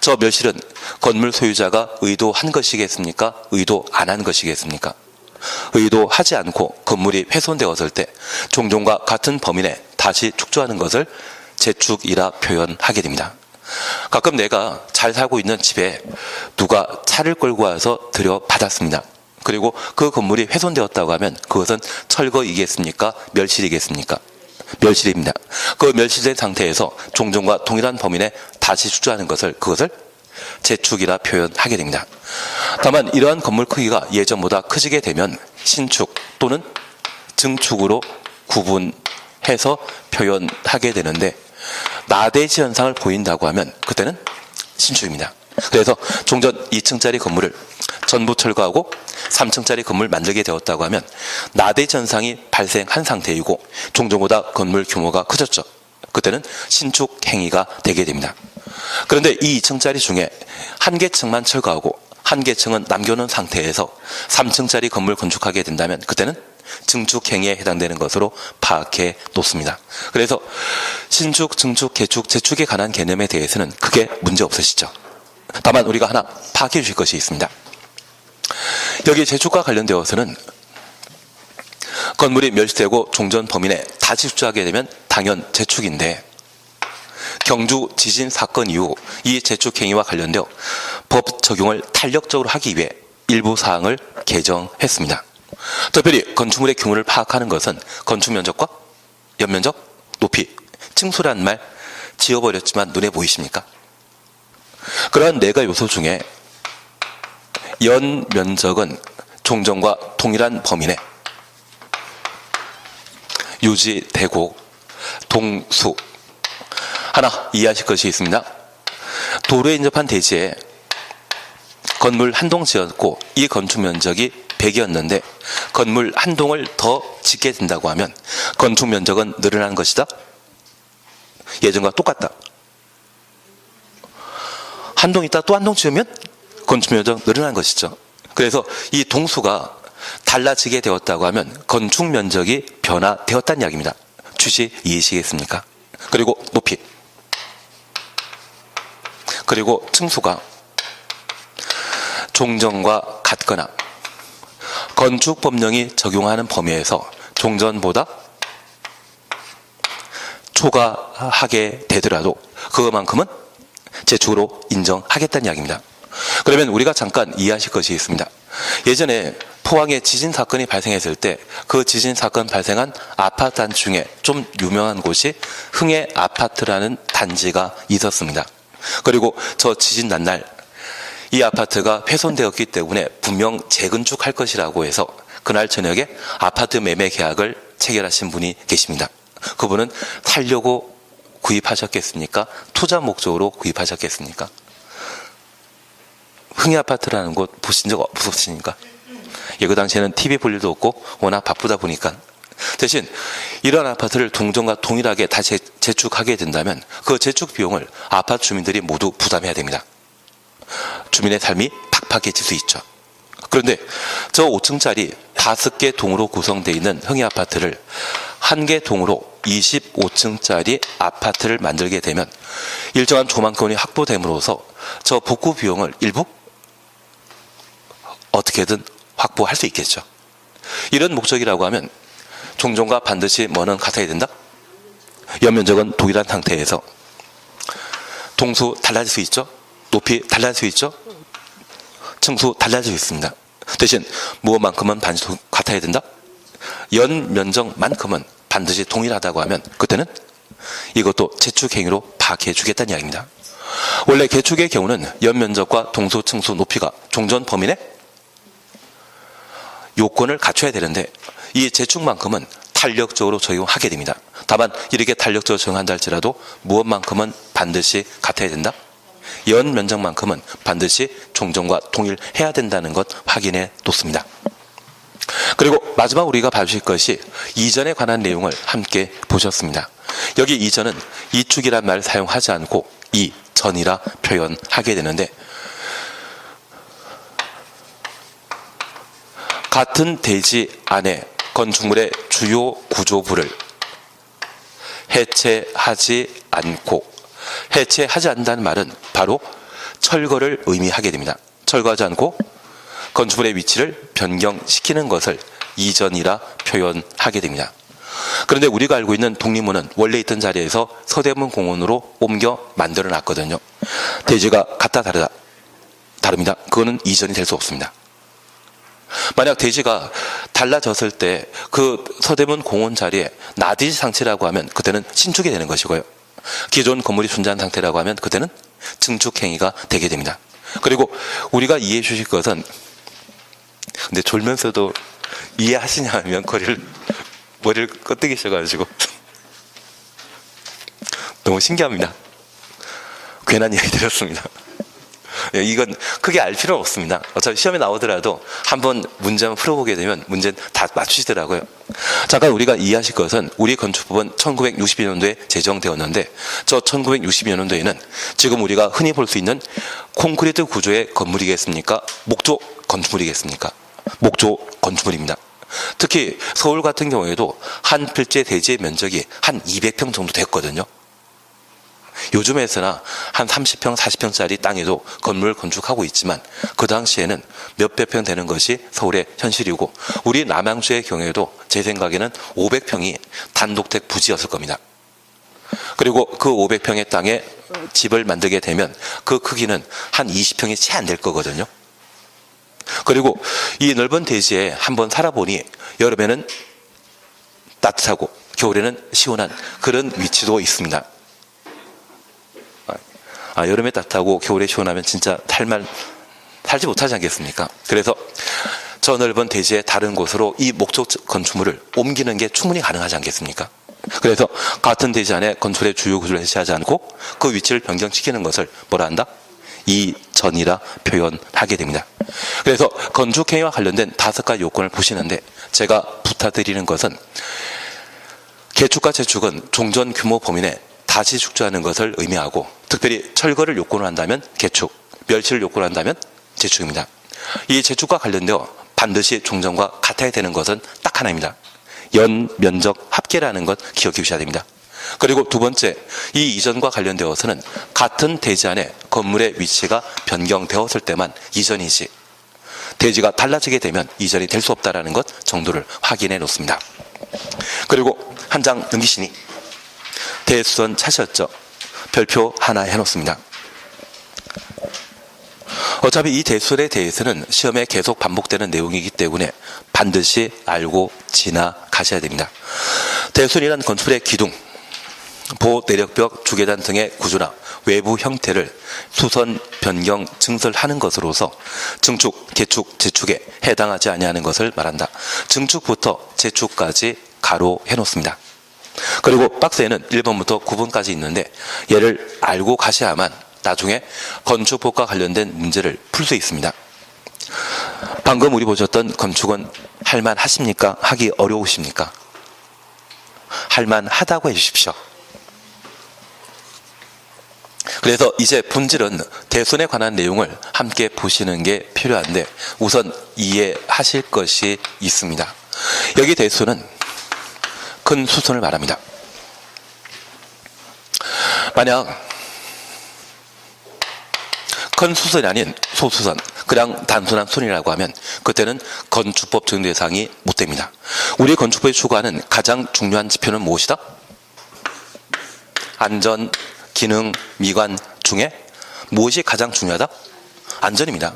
[SPEAKER 1] 저 멸실은 건물 소유자가 의도한 것이겠습니까? 의도 안 한 것이겠습니까? 의도하지 않고 건물이 훼손되었을 때 종전과 같은 범위 내 다시 축조하는 것을 재축이라 표현하게 됩니다. 가끔 내가 잘 살고 있는 집에 누가 차를 끌고 와서 들여받았습니다. 그리고 그 건물이 훼손되었다고 하면 그것은 철거이겠습니까? 멸실이겠습니까? 멸실입니다. 그 멸실된 상태에서 종전과 동일한 범위 내 다시 축조하는 그것을 재축이라 표현하게 됩니다. 다만 이러한 건물 크기가 예전보다 커지게 되면 신축 또는 증축으로 구분해서 표현하게 되는데, 나대지 현상을 보인다고 하면 그때는 신축입니다. 그래서 종전 2층짜리 건물을 전부 철거하고 3층짜리 건물 만들게 되었다고 하면 나대지 현상이 발생한 상태이고 종전보다 건물 규모가 커졌죠. 그때는 신축 행위가 되게 됩니다. 그런데 이 2층짜리 중에 한 개층만 철거하고 한 개층은 남겨놓은 상태에서 3층짜리 건물 건축하게 된다면 그때는 증축 행위에 해당되는 것으로 파악해 놓습니다. 그래서 신축, 증축, 개축, 재축에 관한 개념에 대해서는 크게 문제 없으시죠. 다만 우리가 하나 파악해 주실 것이 있습니다. 여기 재축과 관련되어서는 건물이 멸실되고 종전 범위 내 다시 축조하게 되면 당연 재축인데, 경주 지진 사건 이후 이 재축 행위와 관련되어 법 적용을 탄력적으로 하기 위해 일부 사항을 개정했습니다. 특별히 건축물의 규모를 파악하는 것은 건축 면적과 연면적, 높이, 층수라는 말 지워버렸지만 눈에 보이십니까? 그러한 4가지 요소 중에 연면적은 종전과 동일한 범위 내 유지되고, 동수 하나 이해하실 것이 있습니다. 도로에 인접한 대지에 건물 한 동 지었고 이 건축 면적이 100이었는데 건물 한 동을 더 짓게 된다고 하면 건축 면적은 늘어나는 것이다? 예전과 똑같다. 한 동 있다 또 한 동 지으면 건축 면적 늘어나는 것이죠. 그래서 이 동수가 달라지게 되었다고 하면 건축 면적이 변화되었다는 이야기입니다. 취지 이해하시겠습니까? 그리고 높이. 그리고 층수가 종전과 같거나 건축법령이 적용하는 범위에서 종전보다 초과하게 되더라도 그것만큼은 재축으로 인정하겠다는 이야기입니다. 그러면 우리가 잠깐 이해하실 것이 있습니다. 예전에 포항에 지진 사건이 발생했을 때 그 지진 사건 발생한 아파트 단지 중에 좀 유명한 곳이 흥해 아파트라는 단지가 있었습니다. 그리고 저 지진 난 날 이 아파트가 훼손되었기 때문에 분명 재건축할 것이라고 해서 그날 저녁에 아파트 매매 계약을 체결하신 분이 계십니다. 그분은 살려고 구입하셨겠습니까? 투자 목적으로 구입하셨겠습니까? 흥해 아파트라는 곳 보신 적 없으십니까? 예, 그 당시에는 TV 볼 일도 없고 워낙 바쁘다 보니까. 대신 이런 아파트를 동전과 동일하게 다시 재축하게 된다면 그 재축 비용을 아파트 주민들이 모두 부담해야 됩니다. 주민의 삶이 팍팍해질 수 있죠. 그런데 저 5층짜리 5개 동으로 구성되어 있는 흥해 아파트를 1개 동으로 25층짜리 아파트를 만들게 되면 일정한 조망권이 확보됨으로써 저 복구 비용을 일부 어떻게든 확보할 수 있겠죠. 이런 목적이라고 하면 종전과 반드시 뭐는 같아야 된다? 연면적은 동일한 상태에서 동수 달라질 수 있죠. 높이 달라질 수 있죠. 층수 달라질 수 있습니다. 대신 무엇만큼은 반드시 같아야 된다? 연면적만큼은 반드시 동일하다고 하면 그때는 이것도 재축행위로 파악해 주겠다는 이야기입니다. 원래 개축의 경우는 연면적과 동수, 층수, 높이가 종전 범위 내 요건을 갖춰야 되는데 이 재축만큼은 탄력적으로 적용하게 됩니다. 다만 이렇게 탄력적으로 적용한다 할지라도 무엇만큼은 반드시 같아야 된다? 연 면적만큼은 반드시 종전과 동일해야 된다는 것 확인해 놓습니다. 그리고 마지막 우리가 봐주실 것이 이전에 관한 내용을 함께 보셨습니다. 여기 이전은 이축이란 말을 사용하지 않고 이전이라 표현하게 되는데 같은 대지 안에 건축물의 주요 구조부를 해체하지 않고 해체하지 않는다는 말은 바로 철거를 의미하게 됩니다. 철거하지 않고 건축물의 위치를 변경시키는 것을 이전이라 표현하게 됩니다. 그런데 우리가 알고 있는 독립문은 원래 있던 자리에서 서대문 공원으로 옮겨 만들어 놨거든요. 대지가 같다 다릅니다. 그거는 이전이 될 수 없습니다. 만약 대지가 달라졌을 때 그 서대문 공원 자리에 나디지 상치라고 하면 그때는 신축이 되는 것이고요. 기존 건물이 존재하는 상태라고 하면 그때는 증축행위가 되게 됩니다. 그리고 우리가 이해해 주실 것은 근데 졸면서도 이해하시냐 하면 머리를 끄덕이셔가지고 너무 신기합니다. 괜한 이야기 드렸습니다. 이건 크게 알 필요는 없습니다. 어차피 시험에 나오더라도 한번 문제 한번 풀어보게 되면 문제는 다 맞추시더라고요. 잠깐 우리가 이해하실 것은 우리 건축법은 1962년도에 제정되었는데 저 1962년도에는 지금 우리가 흔히 볼 수 있는 콘크리트 구조의 건물이겠습니까? 목조 건축물이겠습니까? 목조 건축물입니다. 특히 서울 같은 경우에도 한 필지 대지의 면적이 한 200평 정도 됐거든요. 요즘에서나 한 30평, 40평짜리 땅에도 건물을 건축하고 있지만 그 당시에는 몇백 평 되는 것이 서울의 현실이고 우리 남양주의 경우에도 제 생각에는 500평이 단독택 부지였을 겁니다. 그리고 그 500평의 땅에 집을 만들게 되면 그 크기는 한 20평이 채 안 될 거거든요. 그리고 이 넓은 대지에 한번 살아보니 여름에는 따뜻하고 겨울에는 시원한 그런 위치도 있습니다. 여름에 따뜻하고 겨울에 시원하면 진짜 살지 못하지 않겠습니까? 그래서 저 넓은 대지의 다른 곳으로 이 목조 건축물을 옮기는 게 충분히 가능하지 않겠습니까? 그래서 같은 대지 안에 건축물의 주요 구조를 해체하지 않고 그 위치를 변경시키는 것을 뭐라 한다? 이전이라 표현하게 됩니다. 그래서 건축행위와 관련된 5가지 요건을 보시는데 제가 부탁드리는 것은 개축과 재축은 종전 규모 범위 내 다시 축조하는 것을 의미하고 특별히 철거를 요건을 한다면 개축, 멸치를 요건을 한다면 재축입니다. 이 재축과 관련되어 반드시 종전과 같아야 되는 것은 딱 하나입니다. 연, 면적, 합계라는 것 기억해 주셔야 됩니다. 그리고 두 번째, 이 이전과 관련되어서는 같은 대지 안에 건물의 위치가 변경되었을 때만 이전이지, 대지가 달라지게 되면 이전이 될 수 없다는 것 정도를 확인해 놓습니다. 그리고 한 장 넘기시니 대수선 찾으셨죠? 별표 하나 해놓습니다. 어차피 이 대수선에 대해서는 시험에 계속 반복되는 내용이기 때문에 반드시 알고 지나가셔야 됩니다. 대수선이란 건축물의 기둥, 보, 내력벽, 주계단 등의 구조나 외부 형태를 수선, 변경, 증설하는 것으로서 증축, 개축, 재축에 해당하지 아니하는 것을 말한다. 증축부터 재축까지 가로 해놓습니다. 그리고 박스에는 1번부터 9번까지 있는데 얘를 알고 가셔야만 나중에 건축법과 관련된 문제를 풀 수 있습니다. 방금 우리 보셨던 건축은 할만하십니까? 하기 어려우십니까? 할만하다고 해주십시오. 그래서 이제 본질은 대수선에 관한 내용을 함께 보시는 게 필요한데 우선 이해하실 것이 있습니다. 여기 대수선은 큰 수선을 말합니다. 만약 큰 수선이 아닌 소수선, 그냥 단순한 선이라고 하면 그때는 건축법 적용 대상이 못 됩니다. 우리 건축법이 추구하는 가장 중요한 지표는 무엇이다? 안전, 기능, 미관 중에 무엇이 가장 중요하다? 안전입니다.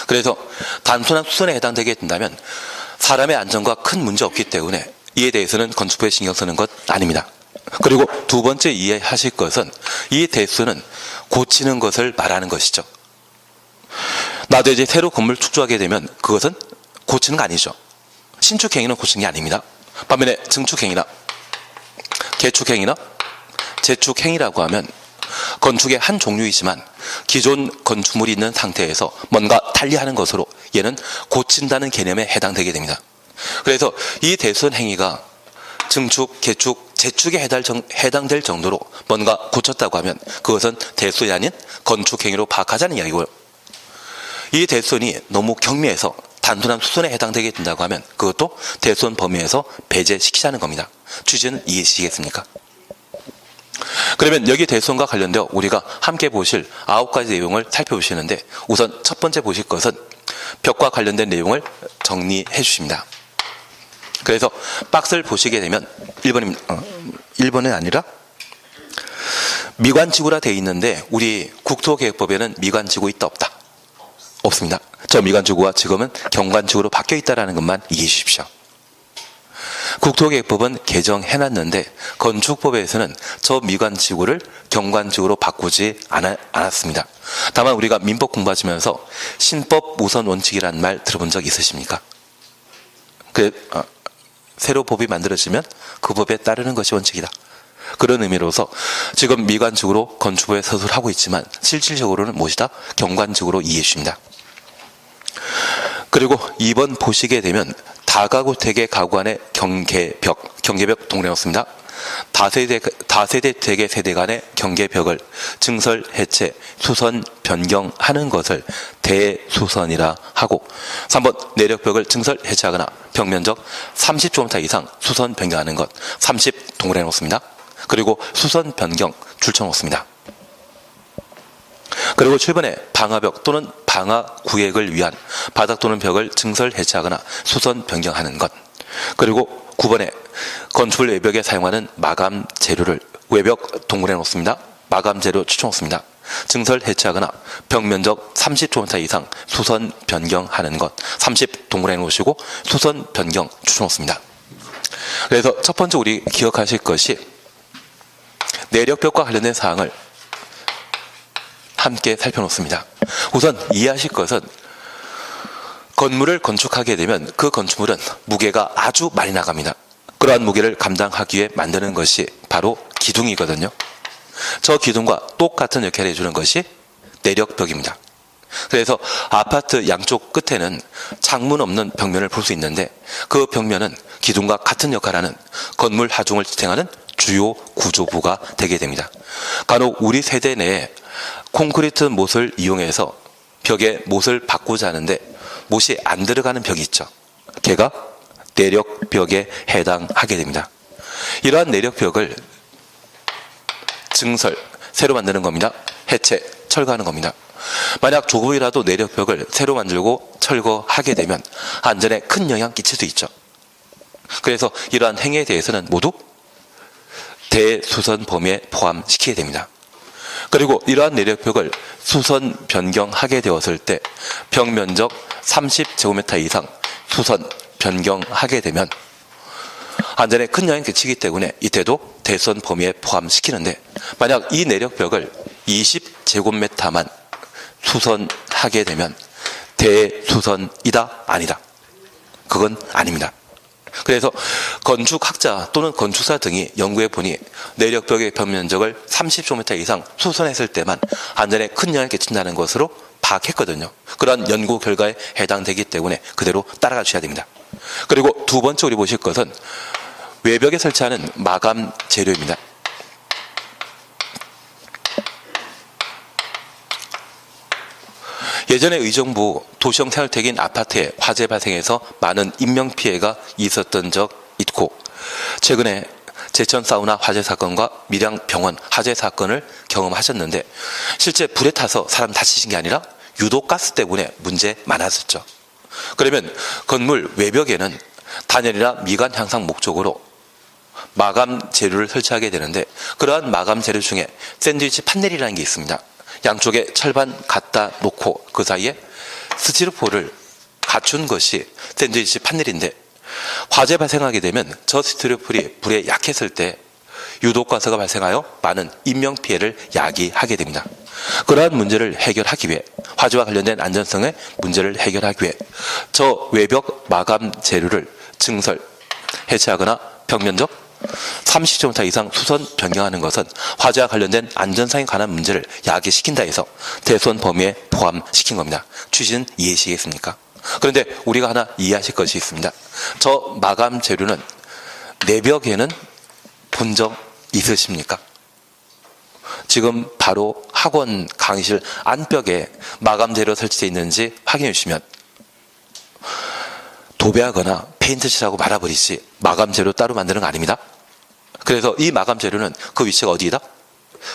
[SPEAKER 1] 그래서 단순한 수선에 해당되게 된다면 사람의 안전과 큰 문제 없기 때문에 이에 대해서는 건축법에 신경 쓰는 것 아닙니다. 그리고 두 번째 이해하실 것은 이 대수는 고치는 것을 말하는 것이죠. 나도 이제 새로 건물 축조하게 되면 그것은 고치는 거 아니죠. 신축행위는 고치는 게 아닙니다. 반면에 증축행위나 개축행위나 재축행위라고 하면 건축의 한 종류이지만 기존 건축물이 있는 상태에서 뭔가 달리하는 것으로 얘는 고친다는 개념에 해당되게 됩니다. 그래서 이 대수선 행위가 증축, 개축, 재축에 해당될 정도로 뭔가 고쳤다고 하면 그것은 대수선이 아닌 건축행위로 파악하자는 이야기고요. 이 대수선이 너무 경미해서 단순한 수선에 해당되게 된다고 하면 그것도 대수선 범위에서 배제시키자는 겁니다. 취지는 이해하시겠습니까? 그러면 여기 대수선과 관련되어 우리가 함께 보실 9가지 내용을 살펴보시는데 우선 첫 번째 보실 것은 벽과 관련된 내용을 정리해 주십니다. 그래서 박스를 보시게 되면 1번은 아니라 미관지구라 되어 있는데 우리 국토계획법에는 미관지구 있다 없다? 없습니다. 저 미관지구가 지금은 경관지구로 바뀌어 있다는 것만 이해해 주십시오. 국토계획법은 개정해놨는데 건축법에서는 저 미관지구를 경관지구로 바꾸지 않았습니다. 다만 우리가 민법 공부하시면서 신법 우선 원칙이라는 말 들어본 적 있으십니까? 새로 법이 만들어지면 그 법에 따르는 것이 원칙이다. 그런 의미로서 지금 미관지구로 건축법에 서술을 하고 있지만 실질적으로는 무엇이다? 경관지구로 이해해 주십니다. 그리고 2번 보시게 되면 다가구택의 가구 안의 경계벽 동그래놓습니다. 다세대 택의 세대 간의 경계벽을 증설, 해체, 수선, 변경하는 것을 대수선이라 하고 3번 내력벽을 증설, 해체하거나 벽면적 30제곱미터 이상 수선, 변경하는 것 30 동그래 놓습니다. 그리고 수선, 변경 줄쳐 놓습니다. 그리고 7번에 방화벽 또는 방화 구획을 위한 바닥 또는 벽을 증설, 해체하거나 수선, 변경하는 것. 그리고 9번에 건축물 외벽에 사용하는 마감 재료를 외벽 동그래 놓습니다. 마감 재료 추천 놓습니다. 증설, 해체하거나 벽 면적 30제곱미터 이상 수선, 변경하는 것 30 동그래 놓으시고 수선, 변경 추천 놓습니다. 그래서 첫 번째 우리 기억하실 것이 내력벽과 관련된 사항을 함께 살펴놓습니다. 우선 이해하실 것은 건물을 건축하게 되면 그 건축물은 무게가 아주 많이 나갑니다. 그러한 무게를 감당하기 위해 만드는 것이 바로 기둥이거든요. 저 기둥과 똑같은 역할을 해주는 것이 내력벽입니다. 그래서 아파트 양쪽 끝에는 창문 없는 벽면을 볼 수 있는데 그 벽면은 기둥과 같은 역할을 하는 건물 하중을 지탱하는 주요 구조부가 되게 됩니다. 간혹 우리 세대 내에 콘크리트 못을 이용해서 벽에 못을 바꾸자 하는데 못이 안 들어가는 벽이 있죠. 걔가 내력벽에 해당하게 됩니다. 이러한 내력벽을 증설, 새로 만드는 겁니다. 해체, 철거하는 겁니다. 만약 조금이라도 내력벽을 새로 만들고 철거하게 되면 안전에 큰 영향 끼칠 수 있죠. 그래서 이러한 행위에 대해서는 모두 대수선 범위에 포함시키게 됩니다. 그리고 이러한 내력벽을 수선 변경하게 되었을 때 벽면적 30제곱미터 이상 수선 변경하게 되면 안전에 큰 영향을 끼치기 때문에 이때도 대수선 범위에 포함시키는데, 만약 이 내력벽을 20제곱미터만 수선하게 되면 대수선이다? 아니다? 그건 아닙니다. 그래서 건축학자 또는 건축사 등이 연구해 보니 내력벽의 벽면적을 30제곱미터 이상 수선했을 때만 안전에 큰 영향을 끼친다는 것으로 파악했거든요. 그러한 연구 결과에 해당되기 때문에 그대로 따라가 주셔야 됩니다. 그리고 두 번째 우리 보실 것은 외벽에 설치하는 마감 재료입니다. 예전에 의정부 도시형 생활택인 아파트에 화재 발생해서 많은 인명피해가 있었던 적 있고, 최근에 제천 사우나 화재 사건과 밀양 병원 화재 사건을 경험하셨는데, 실제 불에 타서 사람 다치신 게 아니라 유독 가스 때문에 문제 많았었죠. 그러면 건물 외벽에는 단열이나 미관 향상 목적으로 마감 재료를 설치하게 되는데, 그러한 마감 재료 중에 샌드위치 판넬이라는 게 있습니다. 양쪽에 철반 갖다 놓고 그 사이에 스티로폼을 갖춘 것이 샌드위치 판넬인데, 화재 발생하게 되면 저 스티로폼이 불에 약했을 때 유독가스가 발생하여 많은 인명피해를 야기하게 됩니다. 그러한 문제를 해결하기 위해, 화재와 관련된 안전성의 문제를 해결하기 위해 저 외벽 마감 재료를 증설, 해체하거나 벽면적 30제곱미터 이상 수선 변경하는 것은 화재와 관련된 안전상에 관한 문제를 야기시킨다 해서 대수선 범위에 포함시킨 겁니다. 취지는 이해하시겠습니까? 그런데 우리가 하나 이해하실 것이 있습니다. 저 마감 재료는 내벽에는 본 적 있으십니까? 지금 바로 학원 강의실 안벽에 마감 재료 설치되어 있는지 확인해 주시면, 도배하거나 페인트칠하고 말아버리지 마감 재료 따로 만드는 거 아닙니다. 그래서 이 마감 재료는 그 위치가 어디이다?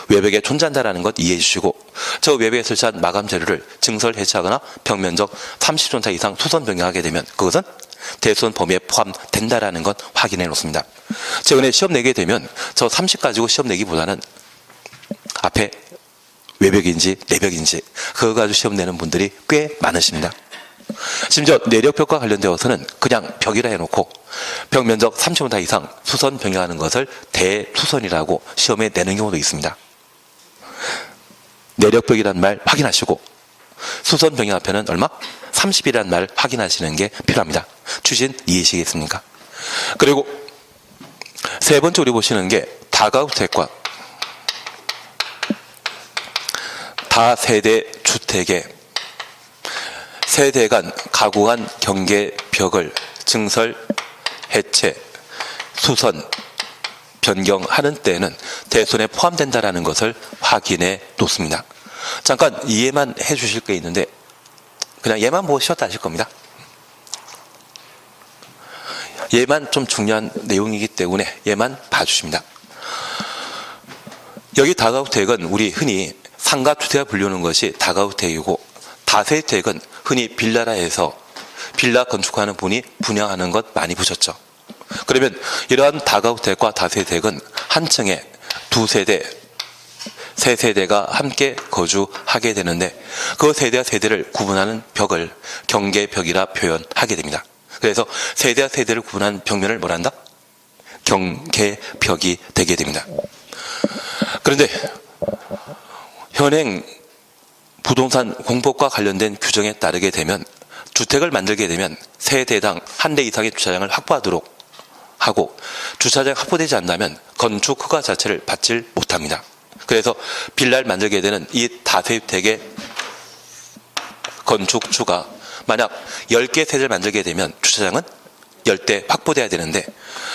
[SPEAKER 1] 외벽에 존재한다는 것 이해해 주시고, 저 외벽에 설치한 마감 재료를 증설 해체하거나 벽면적 30제곱미터 이상 수선 변경하게 되면 그것은 대수선 범위에 포함된다는 것 확인해 놓습니다. 최근에 시험 내게 되면 저 30 가지고 시험 내기보다는 앞에 외벽인지 내벽인지 그거 가지고 시험 내는 분들이 꽤 많으십니다. 심지어 내력벽과 관련되어서는 그냥 벽이라 해놓고 벽면적 30m 이상 수선 변경하는 것을 대수선이라고 시험에 내는 경우도 있습니다. 내력벽이란 말 확인하시고 수선 변경 앞에는 얼마? 30이라는 말 확인하시는 게 필요합니다. 추진 이해하시겠습니까? 그리고 세 번째 우리 보시는 게 다가주택과 다세대 주택의 세대 간 가구 간 경계벽을 증설, 해체, 수선, 변경하는 때에는 대수선에 포함된다는 것을 확인해 놓습니다. 잠깐 이해만 해 주실 게 있는데 그냥 얘만 보시었다 하실 겁니다. 얘만 좀 중요한 내용이기 때문에 얘만 봐주십니다. 여기 다가주택은 우리 흔히 상가주택을 불리우는 것이 다가주택이고, 다세대택은 흔히 빌라라 해서 빌라 건축하는 분이 분양하는 것 많이 보셨죠. 그러면 이러한 다가주택과 다세대택은 한 층에 두 세대, 세 세대가 함께 거주하게 되는데 그 세대와 세대를 구분하는 벽을 경계벽이라 표현하게 됩니다. 그래서 세대와 세대를 구분하는 벽면을 뭐라 한다? 경계벽이 되게 됩니다. 그런데 현행 부동산 공법과 관련된 규정에 따르게 되면 주택을 만들게 되면 세대당 한 대 이상의 주차장을 확보하도록 하고, 주차장이 확보되지 않는다면 건축 허가 자체를 받지 못합니다. 그래서 빌라를 만들게 되는 이 다세대택의 건축주가 만약 10개 세대를 만들게 되면 주차장은 10대 확보돼야 되는데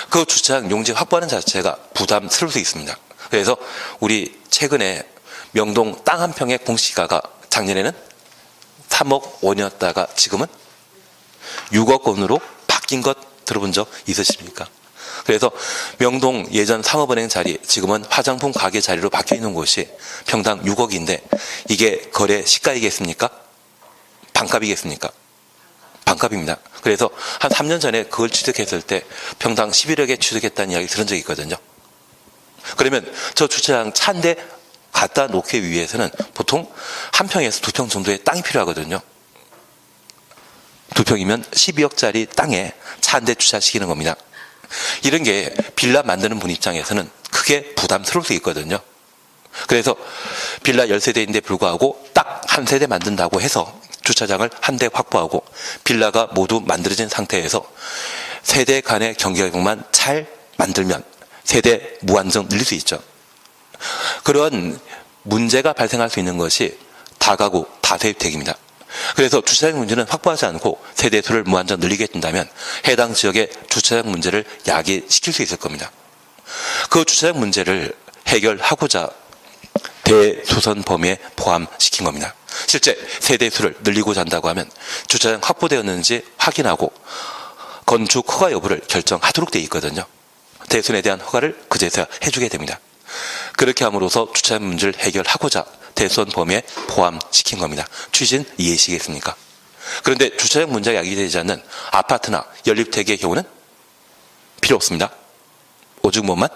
[SPEAKER 1] 그 주차장 용지 확보하는 자체가 부담스러울 수 있습니다. 그래서 우리 최근에 명동 땅 한 평의 공시가가 작년에는 3억 원이었다가 지금은 6억 원으로 바뀐 것 들어본 적 있으십니까? 그래서 명동 예전 상업은행 자리, 지금은 화장품 가게 자리로 바뀌어 있는 곳이 평당 6억인데 이게 거래 시가이겠습니까? 반값이겠습니까? 반값입니다. 그래서 한 3년 전에 그걸 취득했을 때 평당 11억에 취득했다는 이야기 들은 적이 있거든요. 그러면 저 주차장 차 한 대 갖다 놓기 위해서는 보통 한 평에서 2평 정도의 땅이 필요하거든요. 2평이면 12억짜리 땅에 차 한 대 주차시키는 겁니다. 이런 게 빌라 만드는 분 입장에서는 크게 부담스러울 수 있거든요. 그래서 빌라 10세대인데 불구하고 딱 한 세대 만든다고 해서 주차장을 한 대 확보하고 빌라가 모두 만들어진 상태에서 세대 간의 경계력만 잘 만들면 세대 무한정 늘릴 수 있죠. 그런 문제가 발생할 수 있는 것이 다가구, 다세입택입니다. 그래서 주차장 문제는 확보하지 않고 세대수를 무한정 늘리게 된다면 해당 지역의 주차장 문제를 야기시킬 수 있을 겁니다. 그 주차장 문제를 해결하고자 대수선 범위에 포함시킨 겁니다. 실제 세대수를 늘리고자 한다고 하면 주차장 확보되었는지 확인하고 건축 허가 여부를 결정하도록 되어 있거든요. 대수선에 대한 허가를 그제서야 해주게 됩니다. 그렇게 함으로써 주차장 문제를 해결하고자 대수선 범위에 포함시킨 겁니다. 취지는 이해하시겠습니까? 그런데 주차장 문제가 야기되지 않는 아파트나 연립택의 경우는 필요 없습니다. 오직 뭐만?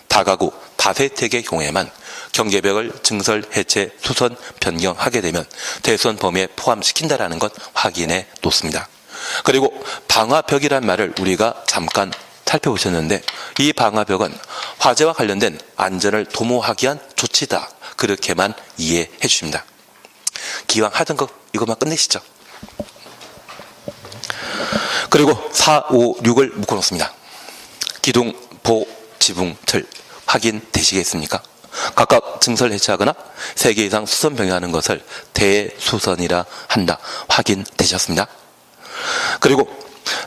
[SPEAKER 1] 다가구, 다세택의 경우에만 경계벽을 증설, 해체, 수선, 변경하게 되면 대수선 범위에 포함시킨다라는 것 확인해 놓습니다. 그리고 방화벽이란 말을 우리가 잠깐 살펴보셨는데 이 방화벽은 화재와 관련된 안전을 도모하기 위한 조치다. 그렇게만 이해해 주십니다. 기왕 하던 거 이것만 끝내시죠. 그리고 4, 5, 6을 묶어놓습니다. 기둥, 보, 지붕, 틀 확인되시겠습니까? 각각 증설 해체하거나 3개 이상 수선 변경하는 것을 대수선이라 한다. 확인되셨습니다. 그리고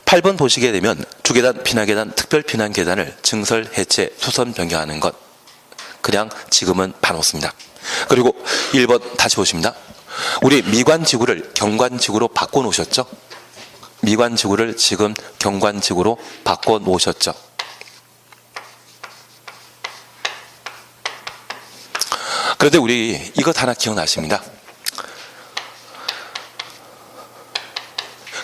[SPEAKER 1] 8번 보시게 되면 주계단, 피난계단, 특별피난계단을 증설, 해체, 수선 변경하는 것 그냥 지금은 봐놓습니다. 그리고 1번 다시 보십니다. 우리 미관지구를 경관지구로 바꿔놓으셨죠? 미관지구를 지금 경관지구로 바꿔놓으셨죠? 그런데 우리 이것 하나 기억나십니다.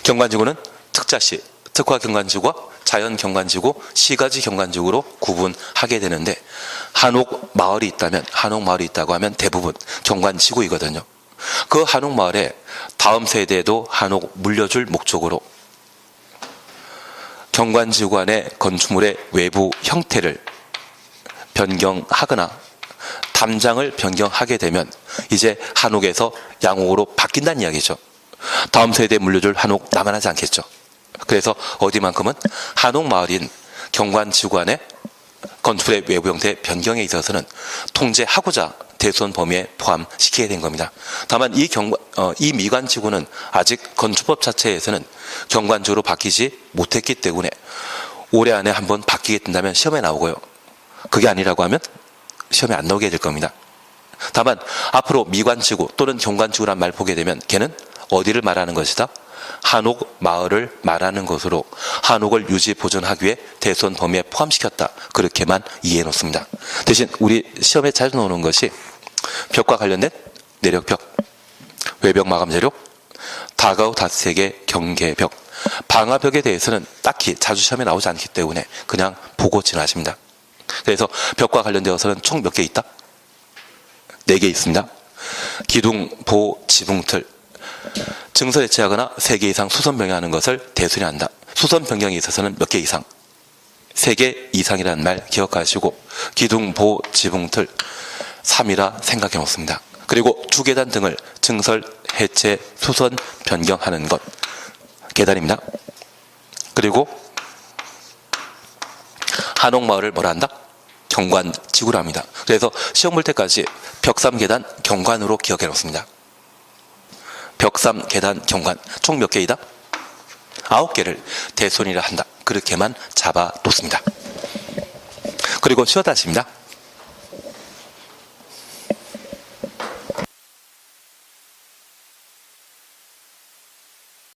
[SPEAKER 1] 경관지구는 특자시, 특화 경관지구와 자연 경관지구, 시가지 경관지구로 구분하게 되는데 한옥 마을이 있다고 하면 대부분 경관지구이거든요. 그 한옥 마을에 다음 세대에도 한옥 물려줄 목적으로 경관지구 안의 건축물의 외부 형태를 변경하거나 담장을 변경하게 되면 이제 한옥에서 양옥으로 바뀐다는 이야기죠. 다음 세대에 물려줄 한옥 남아나지 않겠죠. 그래서 어디만큼은 한옥 마을인 경관지구 안에 건축물의 외부 형태 변경에 있어서는 통제하고자 대수선 범위에 포함시키게 된 겁니다. 다만 이 미관지구는 아직 건축법 자체에서는 경관지구로 바뀌지 못했기 때문에 올해 안에 한번 바뀌게 된다면 시험에 나오고요. 그게 아니라고 하면 시험에 안 나오게 될 겁니다. 다만 앞으로 미관지구 또는 경관지구란 말 보게 되면 걔는 어디를 말하는 것이다? 한옥 마을을 말하는 것으로 한옥을 유지 보존하기 위해 대수선 범위에 포함시켰다. 그렇게만 이해해 놓습니다. 대신 우리 시험에 자주 나오는 것이 벽과 관련된 내력벽, 외벽 마감 재료, 다가구 다세개 경계벽, 방화벽에 대해서는 딱히 자주 시험에 나오지 않기 때문에 그냥 보고 지나십니다. 그래서 벽과 관련되어서는 총 몇 개 있다? 4개 있습니다. 기둥, 보, 지붕, 틀. 증설 해체하거나 3개 이상 수선 변경하는 것을 대수리 한다. 수선 변경에 있어서는 몇 개 이상? 3개 이상이라는 말 기억하시고 기둥, 보, 지붕, 틀 3이라 생각해 놓습니다. 그리고 주계단 등을 증설, 해체, 수선 변경하는 것 계단입니다. 그리고 한옥마을을 뭐라 한다? 경관지구라 합니다. 그래서 시험 볼 때까지 벽3 계단 경관으로 기억해 놓습니다. 벽3 계단 경관 총 몇 개이다? 9개를 대손이라 한다. 그렇게만 잡아 놓습니다. 그리고 쉬었다 하십니다.